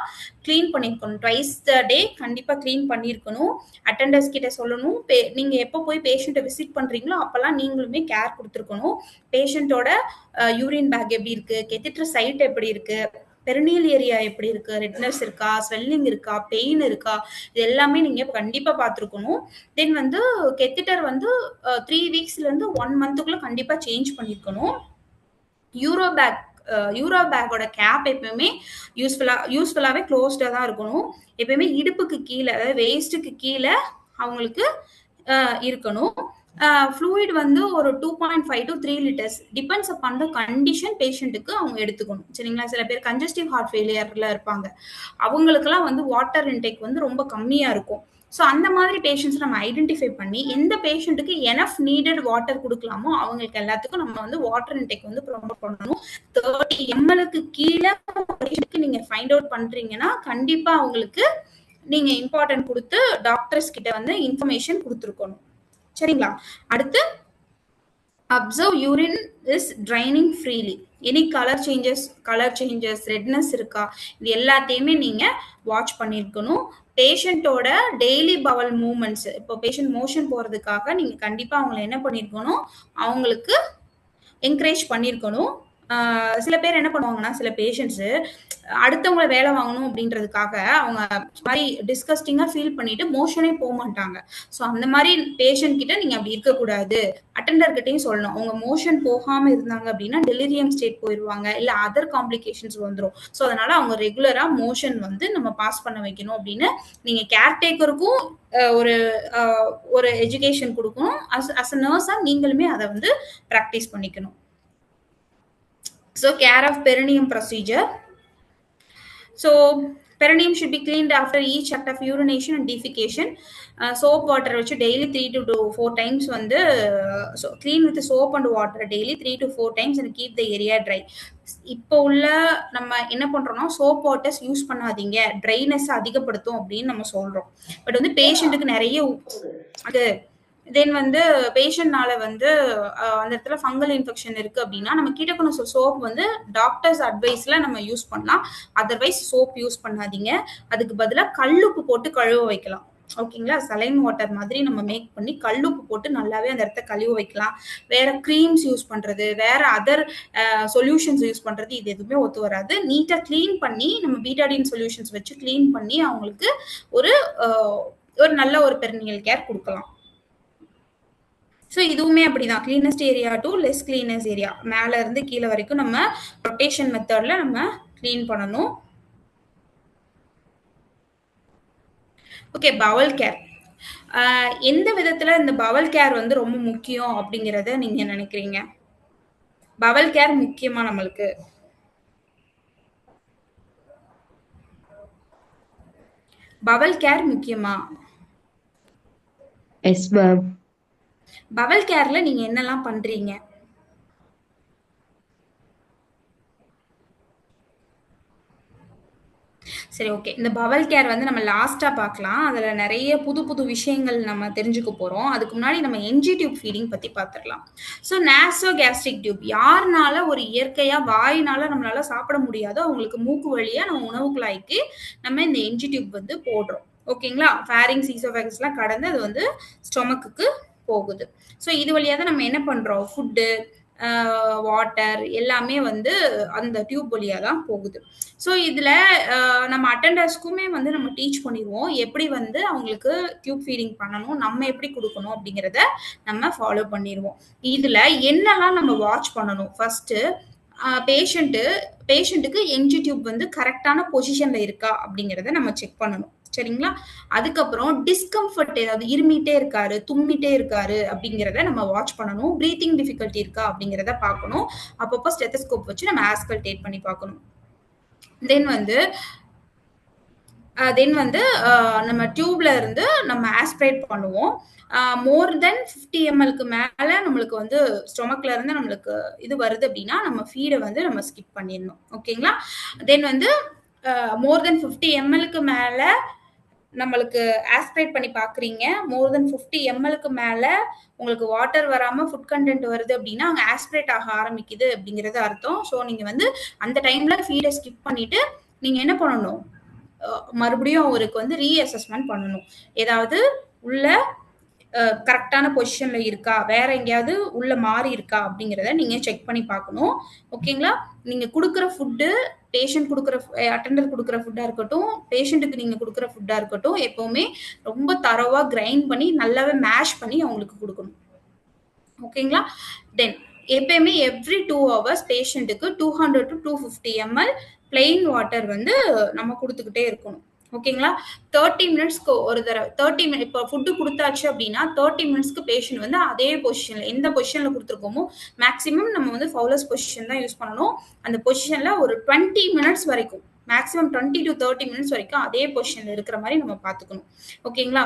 கிளீன் பண்ணிருக்கணும். ட்வைஸ் த டே கண்டிப்பா கிளீன் பண்ணிருக்கணும். அட்டெண்டர்ஸ் கிட்ட சொல்லணும். நீங்க எப்போ போய் பேஷண்ட்டை விசிட் பண்றீங்களோ அப்பெல்லாம் நீங்களுமே கேர் கொடுத்துருக்கணும். பேஷண்ட்டோட யூரின் பேக் எப்படி இருக்கு, கெத்திட்டர் சைட் எப்படி இருக்கு, பெரினியல் ஏரியா எப்படி இருக்கு, ரெட்னஸ் இருக்கா, ஸ்வெல்லிங் இருக்கா, பெயின் இருக்கா, இது எல்லாமே நீங்க கண்டிப்பா பார்த்துருக்கணும். தென் வந்து கெத்திட்டர் வந்து 3 வீக்ஸ்ல இருந்து 1 மந்த்துக்குள்ள கண்டிப்பா சேஞ்ச் பண்ணிருக்கணும். யூரோ பேக்கோட கேப் எப்பவுமே யூஸ்ஃபுல்லாவே க்ளோஸ்டா தான் இருக்கணும். எப்பயுமே இடுப்புக்கு கீழே, அதாவது வேஸ்ட்டுக்கு கீழே அவங்களுக்கு இருக்கணும். ஃப்ளூயிட் வந்து ஒரு 2.5 to 3 liters depends upon the condition பேஷண்ட்டுக்கு அவங்க எடுத்துக்கணும். சரிங்களா? சில பேர் கன்ஜஸ்டிவ் ஹார்ட் ஃபெயிலியர்ல இருப்பாங்க, அவங்களுக்குலாம் வந்து வாட்டர் இன்டேக் வந்து ரொம்ப கம்மியா இருக்கும். ஸோ அந்த மாதிரி பேஷண்ட்ஸ் நம்ம ஐடென்டிஃபை பண்ணி எந்த பேஷண்ட்டுக்கு எனஃப் நீடட் வாட்டர் கொடுக்கலாமோ அவங்களுக்கு எல்லாத்துக்கும் நம்ம வந்து வாட்டர் இன்டேக் வந்து ப்ரொமோட் பண்ணணும். 30 ml கீழே பேஷண்ட்டுக்கு நீங்க ஃபைண்ட் அவுட் பண்றீங்கன்னா கண்டிப்பா அவங்களுக்கு நீங்க இம்பார்ட்டன்ட் கொடுத்து டாக்டர்ஸ் கிட்ட வந்து இன்ஃபர்மேஷன் கொடுத்துருக்கணும். சரிங்களா? அடுத்து observe urine is training freely. Any colour changes redness இருக்கா, இது எல்லாத்தையுமே நீங்க வாட்ச் பண்ணிருக்கணும். பேஷண்டோட டெய்லி பவல் மூவ்மெண்ட்ஸ், இப்போ பேஷண்ட் மோஷன் போறதுக்காக நீங்க கண்டிப்பா அவங்களை என்ன பண்ணிருக்கணும், அவங்களுக்கு என்கரேஜ் பண்ணிருக்கணும். சில பேர் என்ன பண்ணுவாங்கன்னா, சில பேஷண்ட்ஸ் அடுத்தவங்களை வேலை வாங்கணும் அப்படின்றதுக்காக அவங்க மாதிரி டிஸ்கஸ்டிங்கா ஃபீல் பண்ணிட்டு மோஷனே போக மாட்டாங்க. ஸோ அந்த மாதிரி பேஷண்ட் கிட்ட நீங்க அப்படி இருக்கக்கூடாது. அட்டெண்டர் கிட்டையும் சொல்லணும், அவங்க மோஷன் போகாம இருந்தாங்க அப்படின்னா டெலிரியம் ஸ்டேட் போயிடுவாங்க, இல்லை அதர் காம்ப்ளிகேஷன்ஸ் வந்துடும். ஸோ அதனால அவங்க ரெகுலரா மோஷன் வந்து நம்ம பாஸ் பண்ண வைக்கணும் அப்படின்னு நீங்க கேர்டேக்கருக்கும் ஒரு எஜுகேஷன் கொடுக்கணும். அஸ் அ நர்ஸா நீங்களுமே அதை வந்து ப்ராக்டிஸ் பண்ணிக்கணும். So care of perineum procedure. So perineum should be cleaned after each act of urination and defecation. Soap water வச்சு daily 3 to 4 times வந்து clean with soap and water daily 3 to 4 times and keep the area dry. இப்போ உள்ள நம்ம என்ன பண்றோம்னா soap waters use பண்ணாதீங்க, dryness அதிகப்படுத்தும் அப்படின்னு நம்ம சொல்றோம். பட் வந்து பேஷண்ட்டுக்கு நிறைய அது தென் வந்து பேஷண்ட்னால வந்து அந்த இடத்துல ஃபங்கல் இன்ஃபெக்ஷன் இருக்கு அப்படின்னா நம்ம கீட்டோகோனசோல் சோப் வந்து டாக்டர்ஸ் அட்வைஸ்ல நம்ம யூஸ் பண்ணலாம். அதர்வைஸ் சோப் யூஸ் பண்ணாதீங்க. அதுக்கு பதிலாக கல்லுப்பு போட்டு கழுவ வைக்கலாம். ஓகேங்களா? சலைன் வாட்டர் மாதிரி நம்ம மேக் பண்ணி கல்லுப்பு போட்டு நல்லாவே அந்த இடத்த கழுவ வைக்கலாம். வேற க்ரீம்ஸ் யூஸ் பண்றது, வேற அதர் சொல்யூஷன்ஸ் யூஸ் பண்றது, இது எதுவுமே ஒத்து வராது. நீட்டா கிளீன் பண்ணி நம்ம பீட்டாடின் சொல்யூஷன்ஸ் வச்சு கிளீன் பண்ணி அவங்களுக்கு ஒரு நல்ல ஒரு பெரினியல் கேர் கொடுக்கலாம். ஸோ இதுவுமே அப்படிதான், cleanest area to less cleanness area, மேல இருந்து கீழே வரைக்கும் நம்ம ரொட்டேஷன் மெத்தட்ல நம்ம கிளீன் பண்ணணும். ஓகே, பவல் கேர் எந்த விதத்துல இந்த பவல் கேர் வந்து ரொம்ப முக்கியம் அப்படிங்கிறத நீங்க நினைக்கிறீங்க? பவல் கேர் முக்கியமா நம்மளுக்கு? பவல் கேர் முக்கியமா? Yes ma'am. பவல் கேர்ல நீங்க என்னெல்லாம் பண்றீங்க? சரி, ஓகே. இந்த பவல் கேர் வந்து நம்ம லாஸ்டா பார்க்கலாம். அதுல நிறைய புது புது விஷயங்கள் நம்ம தெரிஞ்சுக்க போறோம். அதுக்கு முன்னாடி நம்ம என்ஜி டியூப் ஃபீடிங் பத்தி பார்த்துடலாம். ஸோ நாசோ கேஸ்ட்ரிக் டியூப், யாருனால ஒரு இயற்கையா வாயினால நம்மளால சாப்பிட முடியாதோ அவங்களுக்கு மூக்கு வழியா நம்ம உணவு குழாய்க்கு நம்ம இந்த என்ஜி டியூப் வந்து போடுறோம். ஓகேங்களா? ஃபேரிங்ஸ் ஈசோஃபேகஸ்லாம் கடந்து அது வந்து ஸ்டொமக்குக்கு போகுது. ஸோ இது வழியா தான் நம்ம என்ன பண்றோம், ஃபுட்டு, வாட்டர் எல்லாமே வந்து அந்த டியூப் வழியா தான் போகுது. ஸோ இதுல நம்ம அட்டெண்டர்ஸ்க்குமே வந்து நம்ம டீச் பண்ணிடுவோம், எப்படி வந்து அவங்களுக்கு டியூப் ஃபீடிங் பண்ணணும், நம்ம எப்படி கொடுக்கணும் அப்படிங்கிறத நம்ம ஃபாலோ பண்ணிடுவோம். இதுல என்னெல்லாம் நம்ம வாட்ச் பண்ணணும், ஃபர்ஸ்ட் பேஷண்ட்டுக்கு என்ஜி டியூப் வந்து கரெக்டான பொசிஷன்ல இருக்கா அப்படிங்கிறத நம்ம செக் பண்ணணும். சரிங்களா? அதுக்கப்புறம் டிஸ்கம்ஃபர்ட், ஏதாவது இருமிட்டே இருக்காரு, தும்மிட்டே இருக்காரு அப்படிங்கிறத நம்ம வாட்ச் பண்ணணும். பிரீத்திங் டிஃபிகல்ட்டி இருக்கா அப்படிங்கிறத பார்க்கணும். அப்பப்போ ஸ்டெத்தஸ்கோப் வச்சு நம்ம ஆஸ்கல்டேட் பண்ணி பார்க்கணும். தென் வந்து நம்ம டியூப்ல இருந்து நம்ம ஆஸ்பிரேட் பண்ணுவோம். மோர் தென் 50 mlக்கு மேல நம்மளுக்கு வந்து ஸ்டொமக்ல இருந்து நம்மளுக்கு இது வருது அப்படின்னா நம்ம ஃபீடை வந்து நம்ம ஸ்கிப் பண்ணிடணும். ஓகேங்களா? தென் வந்து மோர் தென் 50 mlக்கு மேல நம்மளுக்கு ஆஸ்பிரேட் பண்ணி பாக்குறீங்க, மோர் தென் 50 mlக்கு மேல உங்களுக்கு வாட்டர் வராம ஃபுட் கண்டென்ட் வருது அப்படின்னா அங்க ஆஸ்பிரேட் ஆக ஆரம்பிக்குது அப்படிங்கிறது அர்த்தம். ஸோ நீங்க வந்து அந்த டைம்ல ஃபீடை ஸ்கிப் பண்ணிட்டு நீங்க என்ன பண்ணணும், மறுபடியும் அவருக்கு வந்து ரீஅசஸ்மெண்ட் பண்ணணும். ஏதாவது உள்ள கரெக்டான பொசிஷன்ல இருக்கா, வேற எங்கேயாவது உள்ள மாறி இருக்கா அப்படிங்கிறத நீங்க செக் பண்ணி பார்க்கணும். ஓகேங்களா? நீங்க கொடுக்குற ஃபுட்டு, பேஷண்ட் கொடுக்குற அட்டெண்டர் கொடுக்குற ஃபுட்டா இருக்கட்டும், பேஷண்ட்டுக்கு நீங்க கொடுக்குற ஃபுட்டா இருக்கட்டும், எப்பவுமே ரொம்ப தரவா கிரைண்ட் பண்ணி நல்லாவே மேஷ் பண்ணி அவங்களுக்கு கொடுக்கணும். ஓகேங்களா? தென் எப்பயுமே எவ்ரி 2 hours பேஷண்ட்டுக்கு 200 to 250 ml பிளெயின் வாட்டர் வந்து நம்ம கொடுத்துக்கிட்டே இருக்கணும். ஓகேங்களா? 30 மினிட்ஸ்க்கு ஒரு தடவை 30 மினிட் இப்போ ஃபுட்டு கொடுத்தாச்சு அப்படின்னா 30 மினிட்ஸ்க்கு பேஷண்ட் வந்து அதே பொசிஷன்ல, எந்த பொசிஷன்ல கொடுத்துருக்கோமோ மேக்ஸிமம் நம்ம வந்து ஃபவுலர்ஸ் பொசிஷன் தான் யூஸ் பண்ணணும். அந்த பொசிஷன்ல ஒரு 20 மினிட்ஸ் வரைக்கும், மேக்ஸிமம் 20 to 30 மினிட்ஸ் வரைக்கும் அதே பொசிஷன்ல இருக்கிற மாதிரி நம்ம பார்த்துக்கணும். ஓகேங்களா?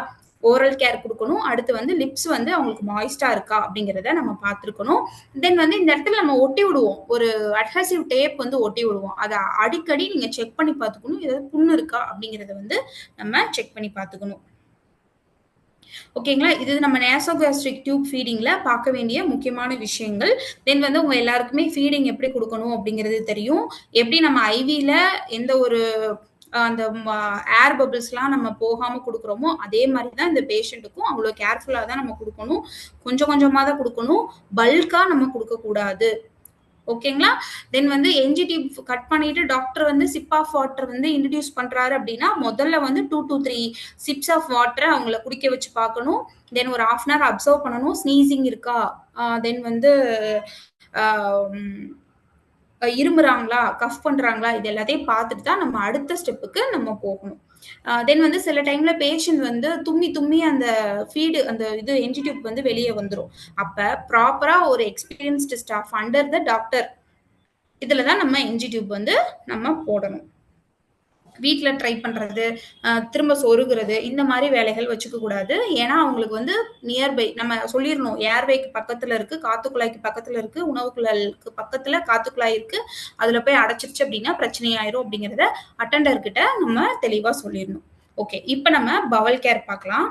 ஓரல் கேர் கொடுக்கணும். அடுத்து வந்து லிப்ஸ் வந்து அவங்களுக்கு மாய்ஸ்டா இருக்கா அப்படிங்கிறத நம்ம பார்த்துருக்கணும். தென் வந்து இந்த இடத்துல நம்ம ஒட்டி விடுவோம், ஒரு அட்ஹசிவ் டேப் வந்து ஒட்டி விடுவோம். அதை அடிக்கடி நீங்க செக் பண்ணி பார்த்துக்கணும். ஏதாவது புண்ணு இருக்கா அப்படிங்கிறத வந்து நம்ம செக் பண்ணி பார்த்துக்கணும். ஓகேங்களா? இது நம்ம நேசோகாஸ்ட்ரிக் டியூப் ஃபீடிங்ல பார்க்க வேண்டிய முக்கியமான விஷயங்கள். தென் வந்து உங்க எல்லாருக்குமே ஃபீடிங் எப்படி கொடுக்கணும் அப்படிங்கிறது தெரியும். எப்படி நம்ம ஐவில எந்த ஒரு அந்த ஏர் பபிள்ஸ்லாம் நம்ம போகாம கொடுக்குறோமோ அதே மாதிரி தான் இந்த பேஷண்ட்டுக்கும் அவ்வளோ கேர்ஃபுல்லா தான் நம்ம கொடுக்கணும். கொஞ்சம் கொஞ்சமா தான் கொடுக்கணும், பல்கா நம்ம கொடுக்க கூடாது. ஓகேங்களா? தென் வந்து என்ஜி டியூப் கட் பண்ணிட்டு டாக்டர் வந்து சிப் ஆஃப் வாட்டர் வந்து இன்ட்ரடியூஸ் பண்றாரு அப்படின்னா முதல்ல வந்து 2 to 3 சிப்ஸ் ஆஃப் வாட்டரை அவங்கள குடிக்க வச்சு பார்க்கணும். தென் ஒரு 1/2 hour அப்சர்வ் பண்ணணும், ஸ்னீசிங் இருக்கா, தென் வந்து இருமுறாங்களா, கஃப் பண்றாங்களா, இது எல்லாத்தையும் பார்த்துட்டு தான் நம்ம அடுத்த ஸ்டெப்புக்கு நம்ம போகணும். தென் வந்து சில டைம்ல பேஷண்ட் வந்து தும்மி அந்த ஃபீடு, அந்த இது என்ஜி டியூப் வந்து வெளியே வந்துடும். அப்ப ப்ராப்பரா ஒரு experienced staff under the doctor இதுல தான் நம்ம என்ஜி டியூப் வந்து நம்ம போடணும். வீட்டில் ட்ரை பண்ணுறது, திரும்ப சொருகிறது, இந்த மாதிரி வேலைகள் வச்சுக்க கூடாது. ஏன்னா அவங்களுக்கு வந்து நியர்பை நம்ம சொல்லிடணும், ஏர்வேக்கு பக்கத்தில் இருக்குது, காத்துக்குழாய்க்கு பக்கத்தில் இருக்குது, உணவு குழாய்க்கு பக்கத்தில் காத்துக்குழாய் இருக்குது, அதில் போய் அடைச்சிருச்சு அப்படின்னா பிரச்சனையாயிரும் அப்படிங்கிறத அட்டெண்டர்கிட்ட நம்ம தெளிவாக சொல்லிடணும். ஓகே, இப்போ நம்ம பவல் கேர் பார்க்கலாம்.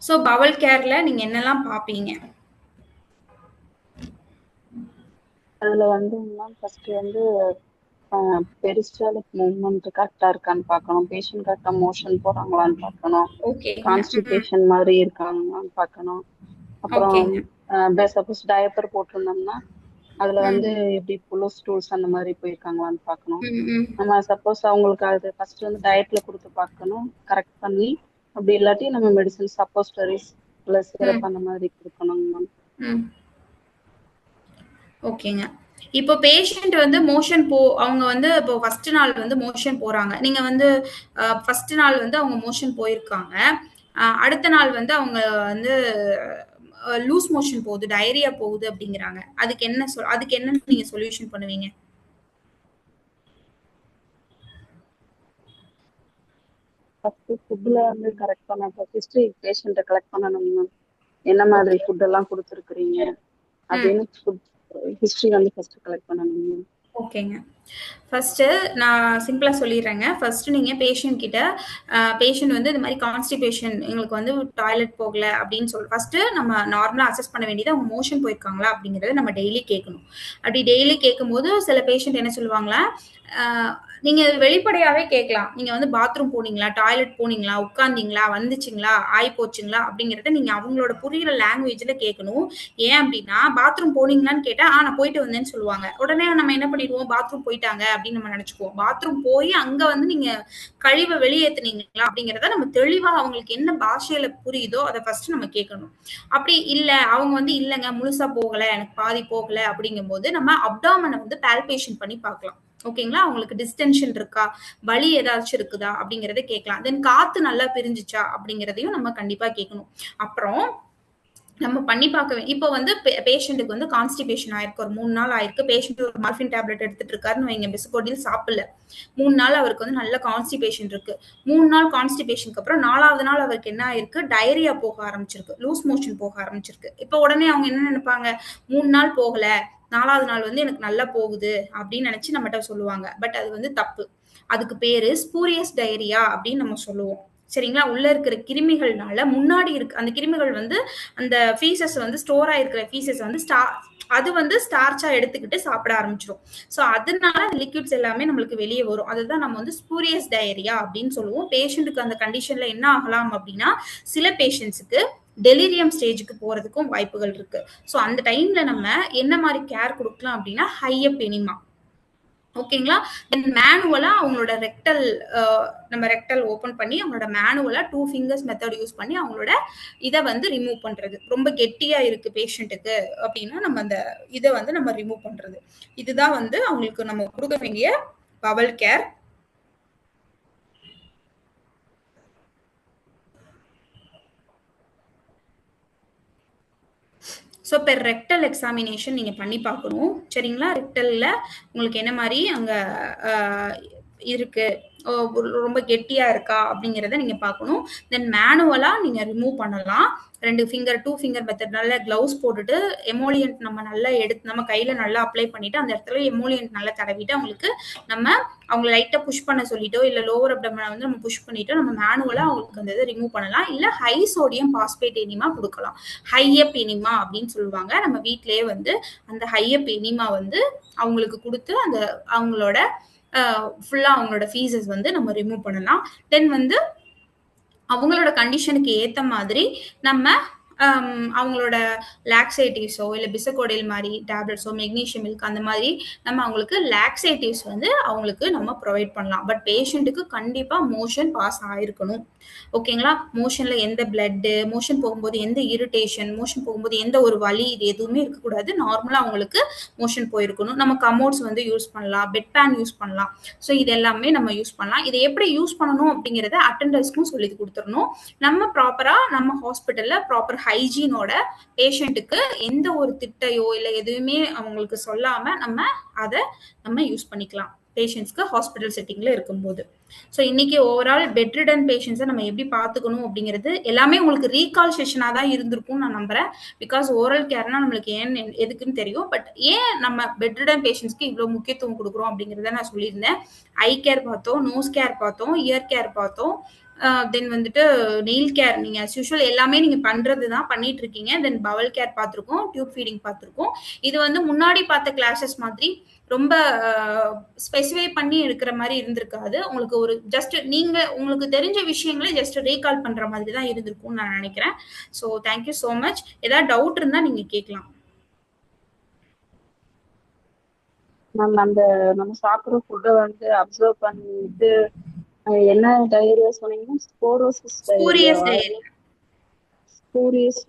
ஸோ பவல் கேர்ல நீங்க என்னெல்லாம் பார்ப்பீங்க? அதுல வந்து ஃபர்ஸ்ட் வந்து பெரிஸ்டாலிக் மூவ்மெண்ட் கரெக்டா இருக்கான்னு பார்க்கணும், பேஷண்ட் கரெக்டா மோஷன் போறாங்களான்னு பார்க்கணும், கான்ஸ்டிபேஷன் மாதிரி இருக்காங்களான்னு பார்க்கணும். அப்புறம் சப்போஸ் டயப்பர் போட்டிருந்தோம்னா அதுல வந்து எப்படி புல்லோ ஸ்டூல்ஸ் அந்த மாதிரி போயிருக்காங்களான்னு பார்க்கணும். நம்ம சப்போஸ் அவங்களுக்கு அது ஃபர்ஸ்ட் வந்து டயட்ல கொடுத்து பார்க்கணும், கரெக்ட் பண்ணி. அப்படி இல்லாட்டி நம்ம மெடிசன் சப்போஸ்டரிஸ் பிளஸ் சிரப் அந்த மாதிரி கொடுக்கணும். ஓகேங்க. இப்போ பேஷண்ட் வந்து மோஷன் அவங்க வந்து இப்போ ஃபர்ஸ்ட் நாள் வந்து மோஷன் போறாங்க, நீங்க வந்து ஃபர்ஸ்ட் நாள் வந்து அவங்க மோஷன் போயிருக்காங்க, அடுத்த நாள் வந்து அவங்க வந்து லூஸ் மோஷன் போகுது, டயரியா போகுது அப்படிங்கிறாங்க. அதுக்கு என்ன நீங்க சொல்யூஷன் பண்ணுவீங்க? ஃபர்ஸ்ட் ஃபுட்ல வந்து கரெக்ட் பண்ண ஹிஸ்டரி பேஷண்ட்டை கலெக்ட் பண்ணணும். என்ன மாதிரி ஃபுட் எல்லாம் கொடுத்துருக்கீங்க அப்படின்னு ஃபுட் ஹிஸ்டரி வந்து ஃபர்ஸ்ட் கலெக்ட் பண்ணணும். ஓகேங்க. ஃபர்ஸ்ட்டு நான் சிம்பிளா சொல்லிடுறேங்க. ஃபர்ஸ்ட்டு நீங்க பேஷண்ட் கிட்ட பேஷண்ட் வந்து இந்த மாரி கான்ஸ்டிபேஷன் எங்களுக்கு வந்து டாய்லெட் போகல அப்படின்னு ஃபர்ஸ்ட்டு நம்ம நார்மலா அசஸ் பண்ண வேண்டியது அவங்க மோஷன் போயிருக்காங்களா அப்படிங்கிறத நம்ம டெய்லி கேட்கணும். அப்படி டெய்லி கேட்கும்போது சில பேஷண்ட் என்ன சொல்லுவாங்களா, அ நீங்க வெளிப்படையாவே கேட்கலாம். நீங்க வந்து பாத்ரூம் போனீங்களா? டாய்லெட் போனீங்களா? உட்கார்ந்தீங்களா? வந்துச்சுங்களா? ஆயி போச்சுங்களா? அப்படிங்கிறத நீங்க அவங்களோட புரியிற லாங்குவேஜ்ல கேட்கணும். ஏன் அப்படின்னா, பாத்ரூம் போனீங்களான்னு கேட்டா, நான் போயிட்டு வந்தேன்னு சொல்லுவாங்க. உடனே நம்ம என்ன பண்ணிடுவோம், பாத்ரூம் போயிட்டாங்க அப்படின்னு நம்ம நினைச்சுக்குவோம். பாத்ரூம் போய் அங்க வந்து நீங்க கழிவை வெளியேத்துனீங்களா அப்படிங்கிறத நம்ம தெளிவா அவங்களுக்கு என்ன பாஷையில புரியுதோ அதை ஃபர்ஸ்ட் நம்ம கேட்கணும். அப்படி இல்ல அவங்க வந்து இல்லைங்க முழுசா போகல, எனக்கு பாதி போகல அப்படிங்கும்போது நம்ம அப்டாமனை வந்து பால்பேஷன் பண்ணி பார்க்கலாம். ஓகேங்களா, அவங்களுக்கு டிஸ்டென்ஷன் இருக்கா, வலி ஏதாச்சும் இருக்குதா அப்படிங்கறத கேட்கலாம். தென் காத்து நல்லா பிரிஞ்சுச்சா அப்படிங்கிறதையும் நம்ம கண்டிப்பா கேட்கணும். அப்புறம் நம்ம பண்ணி பார்க்க இப்போ வந்து பேஷண்ட்டுக்கு வந்து கான்ஸ்டிபேஷன் ஆயிருக்கு, ஒரு 3 நாள் ஆயிருக்கு. பேஷண்ட் ஒரு மார்பின் டேப்லெட் எடுத்துட்டு இருக்காருன்னு வைங்க, பிஸ்கோடில் சாப்பிடல. 3 நாள் அவருக்கு வந்து நல்ல கான்ஸ்டிபேஷன் இருக்கு. 3 நாள் கான்ஸ்டிபேஷனுக்கு அப்புறம் 4வது நாள் அவருக்கு என்ன ஆயிருக்கு, டயரியா போக ஆரம்பிச்சிருக்கு, லூஸ் மோஷன் போக ஆரம்பிச்சிருக்கு. இப்போ உடனே அவங்க என்ன நினைப்பாங்க, 3 நாள் போகல, 4வது நாள் வந்து எனக்கு நல்லா போகுது அப்படின்னு நினைச்சு நம்மகிட்ட சொல்லுவாங்க. பட் அது வந்து தப்பு. அதுக்கு பேரு ஸ்பூரியஸ் டயரியா அப்படின்னு நம்ம சொல்லுவோம். சரிங்களா, உள்ள இருக்கிற கிருமிகள்னால முன்னாடி இருக்கு அந்த கிருமிகள் வந்து அந்த ஃபீசஸ் வந்து ஸ்டோர் ஆயிருக்கிற ஃபீசஸ் வந்து அது வந்து ஸ்டார்ச்சா எடுத்துக்கிட்டு சாப்பிட ஆரம்பிச்சிடும். ஸோ அதனால லிக்விட்ஸ் எல்லாமே நம்மளுக்கு வெளியே வரும். அதுதான் நம்ம வந்து ஸ்பூரியஸ் டயரியா அப்படின்னு சொல்லுவோம். பேஷண்ட்டுக்கு அந்த கண்டிஷன்ல என்ன ஆகலாம் அப்படின்னா, சில பேஷண்ட்ஸுக்கு டெலிரியம் ஸ்டேஜுக்கு போறதுக்கும் வாய்ப்புகள் இருக்கு. ஸோ அந்த டைம்ல நம்ம என்ன மாதிரி கேர் கொடுக்கலாம் அப்படின்னா, ஹையப் எனிமா. ஓகேங்களா, மேனுவலா அவங்களோட ரெக்டல் நம்ம ரெக்டல் ஓபன் பண்ணி அவங்களோட மேனுவலா 2 ஃபிங்கர்ஸ் மெத்தட் யூஸ் பண்ணி அவங்களோட இதை வந்து ரிமூவ் பண்றது. ரொம்ப கெட்டியா இருக்கு பேஷண்ட்டுக்கு அப்படின்னா நம்ம அந்த இதை வந்து நம்ம ரிமூவ் பண்றது. இதுதான் வந்து அவங்களுக்கு நம்ம கொடுக்க வேண்டிய bowel care. So per rectal examination நீங்கள் பண்ணி பார்க்கணும். சரிங்களா, ரெக்டலில் உங்களுக்கு என்ன மாதிரி அங்கே இருக்கு, ரொம்ப கெட்டியா இருக்கா அப்படிங்கிறத நீங்க பார்க்கணும். தென் மேனுவலா நீங்க ரிமூவ் பண்ணலாம். 2 ஃபிங்கர் 2 ஃபிங்கர் மெத்தட் நல்ல கிளவுஸ் போட்டுட்டு எமோலியன்ட் நம்ம நல்லா எடுத்து நம்ம கையில நல்லா அப்ளை பண்ணிட்டு அந்த இடத்துல எமோலியன்ட் நல்லா தடவிட்டு அவங்களுக்கு நம்ம அவங்க லைட்டா புஷ் பண்ண சொல்லிட்டோ இல்ல லோவர் அப்டமனை வந்து நம்ம புஷ் பண்ணிட்டோ நம்ம மேனுவலா அவங்களுக்கு அந்த இதை ரிமூவ் பண்ணலாம். இல்ல ஹை சோடியம் பாஸ்பேட் எனிமா கொடுக்கலாம். ஹையப் எனிமா அப்படின்னு சொல்லுவாங்க. நம்ம வீட்டிலேயே வந்து அந்த ஹையப் எனிமா வந்து அவங்களுக்கு கொடுத்து அந்த அவங்களோட ஃபுல்லா அவங்களோட ஃபீஸஸ் வந்து நம்ம ரிமூவ் பண்ணலாம். தென் வந்து அவங்களோட கண்டிஷனுக்கு ஏத்த மாதிரி நம்ம அவங்களோட லாக்ஸேட்டிவ்ஸோ இல்ல பிசகோடைல் மாதிரி டேப்லெட்ஸோ மெக்னீஷியம் மில்க் அந்த மாதிரி நம்ம அவங்களுக்கு லாக்ஸேட்டிவ்ஸ் வந்து அவங்களுக்கு நம்ம ப்ரொவைட் பண்ணலாம். பட் பேஷண்ட்டுக்கு கண்டிப்பா மோஷன் பாஸ் ஆயிருக்கணும். ஓகேங்களா, மோஷன்ல எந்த பிளட்டு, மோஷன் போகும்போது எந்த இரிட்டேஷன், மோஷன் போகும்போது எந்த ஒரு வலி, இது எதுவுமே இருக்கக்கூடாது. நார்மலா அவங்களுக்கு மோஷன் போயிருக்கணும். நம்ம கமோட்ஸ் வந்து யூஸ் பண்ணலாம், பெட் பேன் யூஸ் பண்ணலாம். ஸோ இது எல்லாமே நம்ம யூஸ் பண்ணலாம். இதை எப்படி யூஸ் பண்ணணும் அப்படிங்கிறத அட்டெண்டர்ஸ்க்கும் சொல்லி கொடுத்துடணும். நம்ம ப்ராப்பரா நம்ம ஹாஸ்பிட்டல்ல ப்ராப்பர் ஹைஜீனோட பேஷண்ட்டுக்கு எந்த ஒரு திட்டையோ இல்லை எதுவுமே அவங்களுக்கு சொல்லாம நம்ம அதை நம்ம யூஸ் பண்ணிக்கலாம் பேஷண்ட்ஸ்க்கு ஹாஸ்பிட்டல் செட்டிங்ல இருக்கும்போது. ஸோ இன்னைக்கு ஓவரால் பெட் ரிடன் பேஷண்ட்ஸை நம்ம எப்படி பார்த்துக்கணும் அப்படிங்கிறது எல்லாமே உங்களுக்கு ரீகால் செஷனாக தான் இருந்திருக்கும்னு நான் நம்புறேன். பிகாஸ் ஓரல் கேர்னா நம்மளுக்கு ஏன் எதுக்குன்னு தெரியும். பட் ஏன் நம்ம பெட் ரிடன் பேஷண்ட்ஸ்க்கு இவ்வளோ முக்கியத்துவம் கொடுக்குறோம் அப்படிங்கிறத நான் சொல்லியிருந்தேன். ஐ கேர் பார்த்தோம், நோஸ் கேர் பார்த்தோம், இயர் கேர் பார்த்தோம், தென் வந்துட்டு நெயில் கேர் நீங்க as usual எல்லாமே நீங்க பண்றதுதான் பண்ணிட்டு இருக்கீங்க. தென் பவல் கேர் பார்த்திருக்கோம், டியூப் ஃபீடிங் பார்த்திருக்கோம். இது வந்து முன்னாடி பார்த்த கிளாஸஸ் மாதிரி ரொம்ப ஸ்பெசிஃபை பண்ணி இருக்கிற மாதிரி இருந்திருக்காது. உங்களுக்கு ஒரு ஜஸ்ட் நீங்க உங்களுக்கு தெரிஞ்ச விஷயங்களை ஜஸ்ட் ரீகால் பண்ற மாதிரி தான் இருந்திருக்கும்னு நான் நினைக்கிறேன். So thank you so much. ஏதாவது டவுட் இருந்தா நீங்க கேட்கலாம். மேம் அந்த நம்ம சாப்பிட்ற ஃபுட்டை வந்து அப்சர்வ் பண்ணிட்டு என்ன டயரியா சொன்னீங்க? Spurious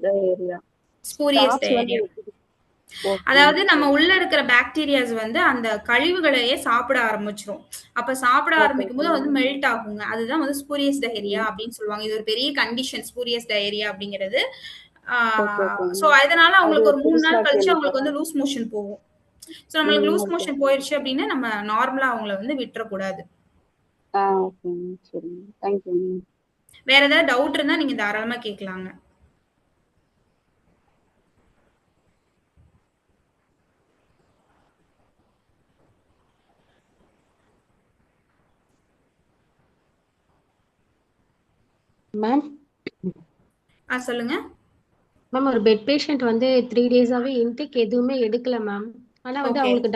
diarrhoea. அதாவது நம்ம உள்ள இருக்கிற பாக்டீரியாஸ் வந்து அந்த கழிவுகளையே சாப்பிட ஆரம்பிச்சிரும். அப்ப சாப்பிட ஆரம்பிக்கும் போது வந்து மெல்ட் ஆகுங்க. அதுதான் வந்து ஸ்பூரியஸ் டயரியா அப்படின்னு சொல்லுவாங்க. இது ஒரு பெரிய கண்டிஷன் ஸ்பூரியஸ் டயரியா அப்படிங்கிறது. சோ அதனால அவங்களுக்கு ஒரு 3 நாள் கழிச்சு அவங்களுக்கு வந்து லூஸ் மோஷன் போகும். சோ நம்மளுக்கு லூஸ் மோஷன் போயிடுச்சு அப்படின்னா நம்ம நார்மலா அவங்கள வந்து விட்டுறக்கூடாது. வேற ஏதாவது டவுட் இருந்தா நீங்க தாராளமா கேட்கலாங்க. மேம் சொல்லுங்க மேம் ஒரு பெட் பேஷண்ட் வந்து 3 டேஸாவே இன்டேக் எதுவுமே எடுக்கல மேம். ஆனா வந்து ஓகே அவங்களுக்கு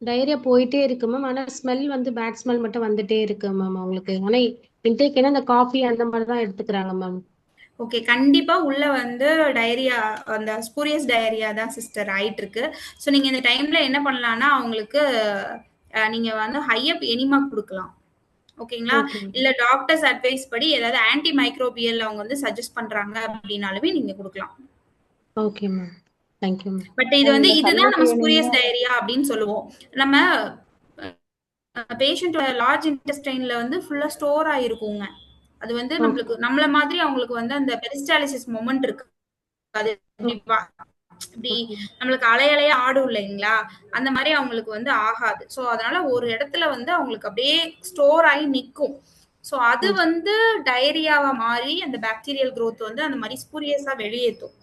டயரியா போயிட்டே இருக்கு மேம். ஆனா ஸ்மெல் வந்து பேட் ஸ்மெல் மட்டும் வந்துட்டே இருக்கு மேம் அவங்களுக்கு. ஆனா இன்டேக் என்ன இந்த காஃபி அந்த மாதிரி தான் எடுத்துக்கிறாங்க மேம். ஓகே, கண்டிப்பா உள்ள வந்து டயரியா, அந்த ஸ்பூரியஸ் டயரியா தான் சிஸ்டர் ஆயிட்டு இருக்கு. ஸோ நீங்க இந்த டைம்ல என்ன பண்ணலாம்னா அவங்களுக்கு நீங்க வந்து ஹையப் எனிமா கொடுக்கலாம். ஓகேங்களா? Okay ma'am. இல்ல டாக்டர்ஸ் அட்வைஸ் படி ஏதாவது ஆன்டி மைக்ரோபியல் அவங்க வந்து சஜஸ்ட் பண்றாங்க அப்படின்னாலுமே நீங்க கொடுக்கலாம். Okay ma'am. Thank you ma'am. But இது வந்து இந்த இதுதான் நம்ம ஹையப்பேனிமா ஸ்பூரியஸ் டயரியா அப்படின்னு சொல்லுவோம். நம்ம பேஷண்டோட லார்ஜ் இன்டெஸ்டைன்ல வந்து ஃபுல்லா ஸ்டோர் ஆயிருக்குங்க. அது வந்து ஓகே நம்மள மாதிரி அவங்களுக்கு வந்து அந்த பெரிஸ்டாலிசிஸ் மொமெண்ட் இருக்கு. அது இப்படி ஓகே நம்மளுக்கு அலையா ஆடும் இல்லைங்களா, அந்த மாதிரி அவங்களுக்கு வந்து ஆகாது. ஸோ அதனால ஒரு இடத்துல வந்து அவங்களுக்கு அப்படியே ஸ்டோர் ஆகி நிற்கும். ஸோ அது வந்து டயரியாவா மாறி அந்த பாக்டீரியல் growth வந்து அந்த மாதிரி ஸ்பூரியஸா வெளியேற்றும்.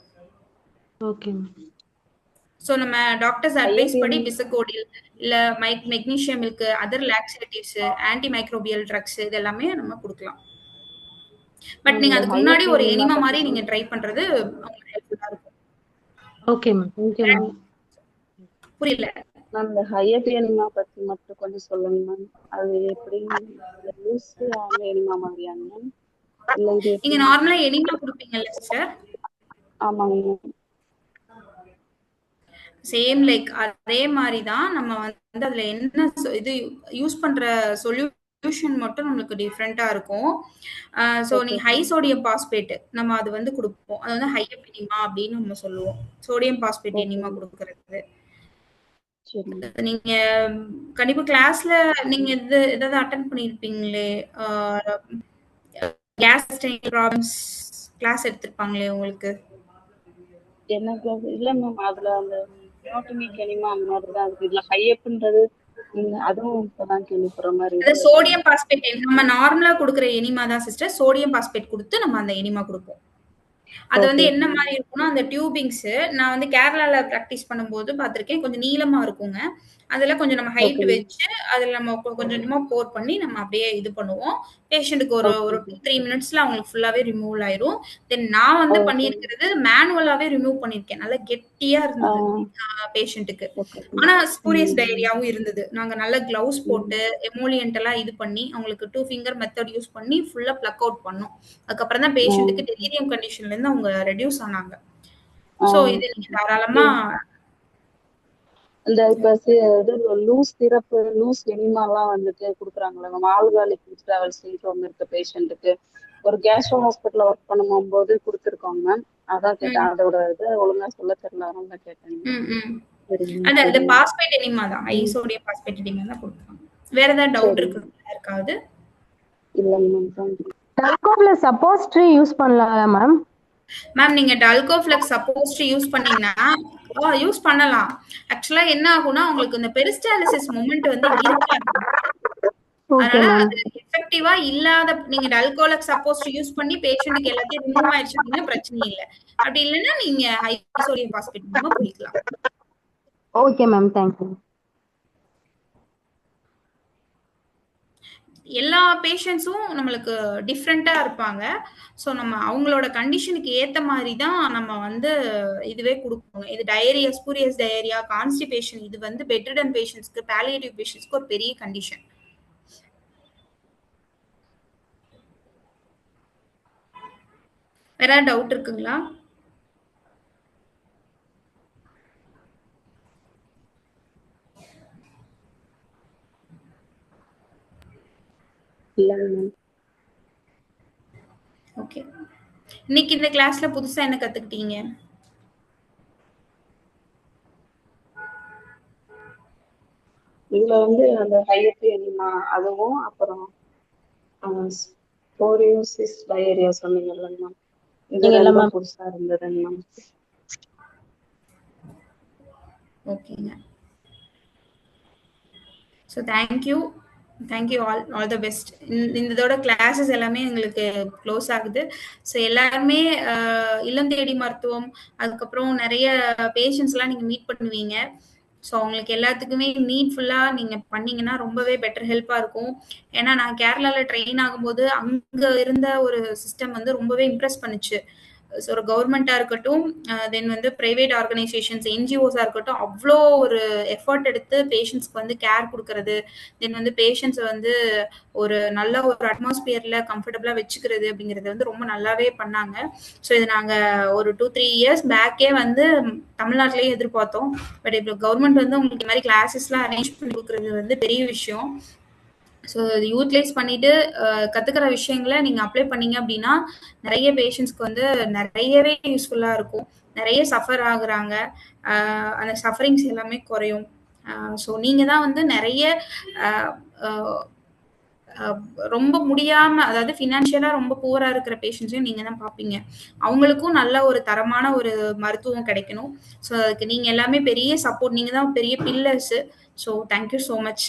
Okay ma'am. ஸோ நம்ம டாக்டர்ஸ் அட்வைஸ் படி ஹையப்பேனிமா பிசகோடில் இல்ல magnesium milk, other laxatives, antimicrobial drugs இது எல்லாமே நம்ம கொடுக்கலாம். பட் நீங்க இந்த அதுக்கு முன்னாடி ஒரு ஹையப்பேனிமா எனிமா பத்தி மாதிரி நீங்க சொல்லுங்க. ட்ரை பண்றது அவங்களுக்கு ஹெல்ப்ஃபுல்லா இருக்கும். Okay ma'am. Thank you ma'am. புரியல? மேம் இந்த ஹையப்பேனிமா பத்தி மட்டும் கொஞ்சம் சொல்லுங்க மேம். அது எப்படி லூஸ் எனிமா மாதிரியாங்க மேம், இல்ல இது நீங்க எப்படி? நார்மலா எனிமா கொடுப்பீங்கல்ல சிஸ்டர், ஆமாங்க மேம். சேம் லைக் அதே மாதிரி தான். நம்ம வந்து அதுல என்ன இது யூஸ் பண்ற சொல்யூஷன் மட்டும் நம்மளுக்கு டிஃப்ரெண்டா இருக்கும். ஸோ ஓகே நீங்க ஹை சோடியம் பாஸ்பேட் நம்ம அது வந்து கொடுப்போம். அது வந்து ஹையப் எனிமா அப்படின்னு நம்ம சொல்லுவோம். Sodium phosphate okay enema ma'am. கொடுக்கறது. சரி மேம். நீங்க கண்டிப்பா கிளாஸ்ல நீங்க இது ஏதாவது அட்டன் பண்ணிருப்பீங்களே, கேஸ் ப்ராப்ளம்ஸ் கிளாஸ் எடுத்திருப்பாங்களே உங்களுக்கு. எனக்கு அது இல்ல மேம். அதுல அந்த நியோட்டமிக் எனிமா அந்த மாதிரி தான் இருக்கு. இதுல ஹையப்ன்றது அதுவும் இப்பதான் கேள்விப்படுற மாதிரி அது இருக்கு. சோடியம் பாஸ்பேட் நம்ம நார்மலா கொடுக்குற எனிமா தான் சிஸ்டர். சோடியம் பாஸ்பேட் கொடுத்து நம்ம அந்த எனிமா கொடுப்போம். அது வந்து ஓகே என்ன ஓகே மாதிரி இருக்கும்னா அந்த டியூபிங்ஸ் நான் வந்து கேரளால ப்ராக்டிஸ் பண்ணும்போது பார்த்திருக்கேன். கொஞ்சம் நீளமா இருக்குங்க. அதுல கொஞ்சம் நம்ம ஹைட் ஓகே மேம். வச்சு அதுல நம்ம கொஞ்சம் கொஞ்சமா போர் பண்ணி நம்ம அப்படியே இது பண்ணுவோம். பேஷண்ட்டுக்கு ஒரு ஓகே ஒரு மேம். 3 மினிட்ஸ்ல அவங்களுக்கு ஃபுல்லாவே ரிமூவ் ஆயிரும். தென் நான் வந்து ஓகே மேம். பண்ணியிருக்கிறது மேனுவலாவே ரிமூவ் பண்ணியிருக்கேன். நல்லா கெட்டியா இருந்தது பேஷண்ட்டுக்கு. ஓகே ஆனா மேம். ஸ்பூரியஸ் டயரியாவும் இருந்தது. நாங்க நல்ல கிளவுஸ் போட்டு எமோலியன்ட் எல்லாம் இது பண்ணி அவங்களுக்கு 2 ஃபிங்கர் மெத்தட் யூஸ் பண்ணி ஃபுல்லா பிளக் அவுட் பண்ணோம். அதுக்கப்புறம் தான் பேஷண்ட்டுக்கு டெலிரியம் கண்டிஷன்ல இருந்து அவங்க ரெடியூஸ் ஆனாங்க. சோ இது நீங்க தாராளமா இந்த இப்ப இது லூஸ் சிரப்பு, லூஸ் எனிமாலாம் வந்துட்டு கொடுக்குறாங்களே மேம். ஆல்காலிக் டிராவல் சிண்ட்ரோம் இருக்க பேஷண்ட்டுக்கு ஒரு கேஸ்ட்ரோ ஹாஸ்பிட்டல்ல ஒர்க் பண்ணும்போது கொடுத்துருக்கோங்க மேம். அதான் கேட்டேன். அதோட இது ஒழுங்கா சொல்ல தெரியல, அதனால தான் கேட்டேன். சரிங்க அது சரிங்க. பாஸ்பேட் எனிமா தான். ஹை சோடியம் பாஸ்பேட் எனிமா தான் கொடுப்பாங்க. வேற ஏதாவது டவுட் சரிங்க. இருக்குங்களா யாருக்காவது? இல்லைங்க மேம். தேங்க்யூ. டல்கோப்ல சப்போஸ்ட்ரி யூஸ் பண்ணலாம் மேம். மேம் நீங்க டல்கோஃப்ளெக்ஸ் சப்போஸ்ட்ரி யூஸ் பண்ணீங்கன்னா யூஸ் பண்ணலாம். ஆக்சுவலா என்ன ஆகும்னா உங்களுக்கு இந்த பெரிஸ்டாலிசிஸ் மொமெண்ட் வந்து இருக்காது. ஓகே அதனால மேம். அது எஃபெக்டிவா இல்லாத நீங்க டல்கோஃப்ளெக்ஸ் சப்போஸ்ட்ரி யூஸ் பண்ணி பேஷண்ட்டுக்கு எல்லாத்தையும் ரிமூவ் ஆயிடுச்சு அப்படின்னா பிரச்சனை இல்லை. அப்படி இல்லைன்னா நீங்க ஹை சோடியம் பாஸ்பேட் மூலமா குடிக்கலாம். Okay ma'am. தேங்க்யூ. எல்லா பேஷண்ட்ஸும் நம்மளுக்கு டிஃப்ரெண்டா இருப்பாங்க. ஸோ நம்ம அவங்களோட கண்டிஷனுக்கு ஏத்த மாதிரி தான் நம்ம வந்து இதுவே கொடுக்கணும். இது டயரியா, ஸ்பூரியஸ் டயரியா, கான்ஸ்டிபேஷன் இது வந்து பெட்ரிடன் பேஷண்ட்ஸ்க்கு, பாலியேட்டிவ் பேஷண்ட்ஸ்க்கு ஒரு பெரிய கண்டிஷன். வேற டவுட் இருக்குங்களா? ஓகே. இன்னைக்கு இந்த கிளாஸ்ல புதுசா என்ன கத்துக்கிட்டீங்க? இதுல வந்து அந்த ஹையப் எனிமா அதுவும் அப்புறம் ஸ்போரியோசிஸ் டயரியா சொன்னீங்கல்ல மேம். இது ரெண்டும் புதுசா இருந்ததுங்க மேம். ஓகேங்க. So thank you all the best. இதோட கிளாஸஸ் எல்லாமே எங்களுக்கு க்ளோஸ் ஆகுது. ஸோ எல்லாருமே இல்லம் தேடி மருத்துவம், அதுக்கப்புறம் நிறைய பேஷண்ட்ஸ்லாம் நீங்கள் மீட் பண்ணுவீங்க. ஸோ அவங்களுக்கு எல்லாத்துக்குமே நீட்ஃபுல்லாக நீங்கள் பண்ணீங்கன்னா ரொம்பவே பெட்டர் ஹெல்ப்பாக இருக்கும். ஏன்னா நான் கேரளாவில் ட்ரெயின் ஆகும்போது அங்கே இருந்த ஒரு சிஸ்டம் வந்து ரொம்பவே இம்ப்ரெஸ் பண்ணுச்சு. ஸோ ஒரு கவர்மெண்ட்டாக இருக்கட்டும், தென் வந்து ப்ரைவேட் ஆர்கனைசேஷன்ஸ், என்ஜிஓஸாக இருக்கட்டும், அவ்வளோ ஒரு எஃபர்ட் எடுத்து பேஷண்ட்ஸ்க்கு வந்து கேர் கொடுக்கறது, தென் வந்து பேஷண்ட்ஸை வந்து ஒரு நல்ல ஒரு அட்மாஸ்பியரில் கம்ஃபர்டபுளாக வச்சுக்கிறது அப்படிங்கிறது வந்து ரொம்ப நல்லாவே பண்ணாங்க. ஸோ இது நாங்கள் ஒரு 2-3 இயர்ஸ் பேக்கே வந்து தமிழ்நாட்டிலேயே எதிர்பார்த்தோம். பட் இப்போ கவர்மெண்ட் வந்து உங்களுக்கு இந்த மாதிரி கிளாஸஸ்லாம் அரேஞ்ச் பண்ணி கொடுக்குறது வந்து பெரிய விஷயம். ஸோ இது யூட்டிலைஸ் பண்ணிட்டு கற்றுக்கிற விஷயங்களை நீங்கள் அப்ளை பண்ணீங்க அப்படின்னா நிறைய பேஷண்ட்ஸ்க்கு வந்து நிறையவே யூஸ்ஃபுல்லாக இருக்கும். நிறைய சஃபர் ஆகுறாங்க, அந்த சஃபரிங்ஸ் எல்லாமே குறையும். ஸோ நீங்கள் தான் வந்து நிறைய ரொம்ப முடியாமல், அதாவது ஃபினான்ஷியலாக ரொம்ப புவராக இருக்கிற பேஷண்ட்ஸையும் நீங்கள் தான் பார்ப்பீங்க. அவங்களுக்கும் நல்ல ஒரு தரமான ஒரு மருத்துவம் கிடைக்கணும். ஸோ அதுக்கு நீங்கள் எல்லாமே பெரிய சப்போர்ட், நீங்கள் தான் பெரிய pillars. So thank you so much.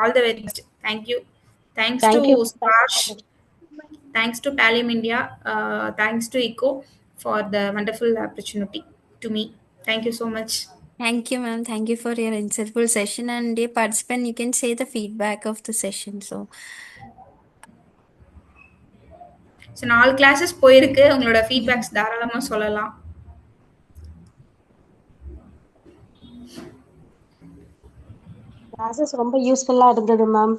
All the very best. Thank you. Thanks to ஸ்பாஷ், thanks to Pallium India, thanks to ICO for the wonderful opportunity to me. Thank you so much. Thank you, ma'am. Thank you for your insightful session. And dear participant, you can say the feedback of the session. So, so 4 classes போயிருக்கு. உங்களோட feedbacks தாராளமாக சொல்லலாம். Classes ரொம்ப யூஸ்ஃபுல்லாக இருந்தது ma'am.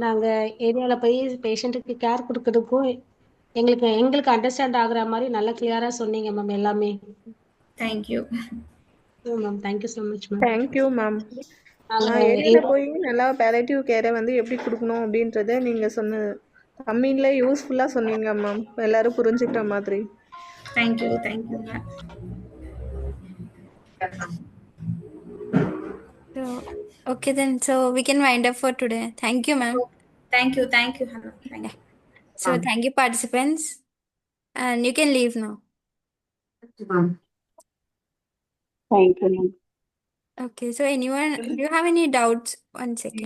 நாங்கள் ஏரியாவில் போய் பேஷண்ட்டுக்கு கேர் கொடுக்கறதுக்கும் எங்களுக்கு அண்டர்ஸ்டாண்ட் ஆகுற மாதிரி நல்லா கிளியராக சொன்னீங்க மேம் எல்லாமே. Thank you ma'am. Thank you so much ma'am. Thank you ma'am. நான் ஏரியால போய் நல்லா பேலேட்டிவ் கேரை வந்து எப்படி கொடுக்கணும் அப்படின்றத நீங்க சொன்ன தமிழ்ல யூஸ்ஃபுல்லா சொன்னீங்க மேம், எல்லாரும் புரிஞ்சுக்கிற மாதிரி. Thank you. Thank you ma'am. so okay then. So we can wind up for today. Thank you, ma'am. Thank you. Thank you, Hannah. Thank you. So thank you, participants, and you can leave now. Thank you, ma'am. Okay. So anyone, do you have any doubts? One second.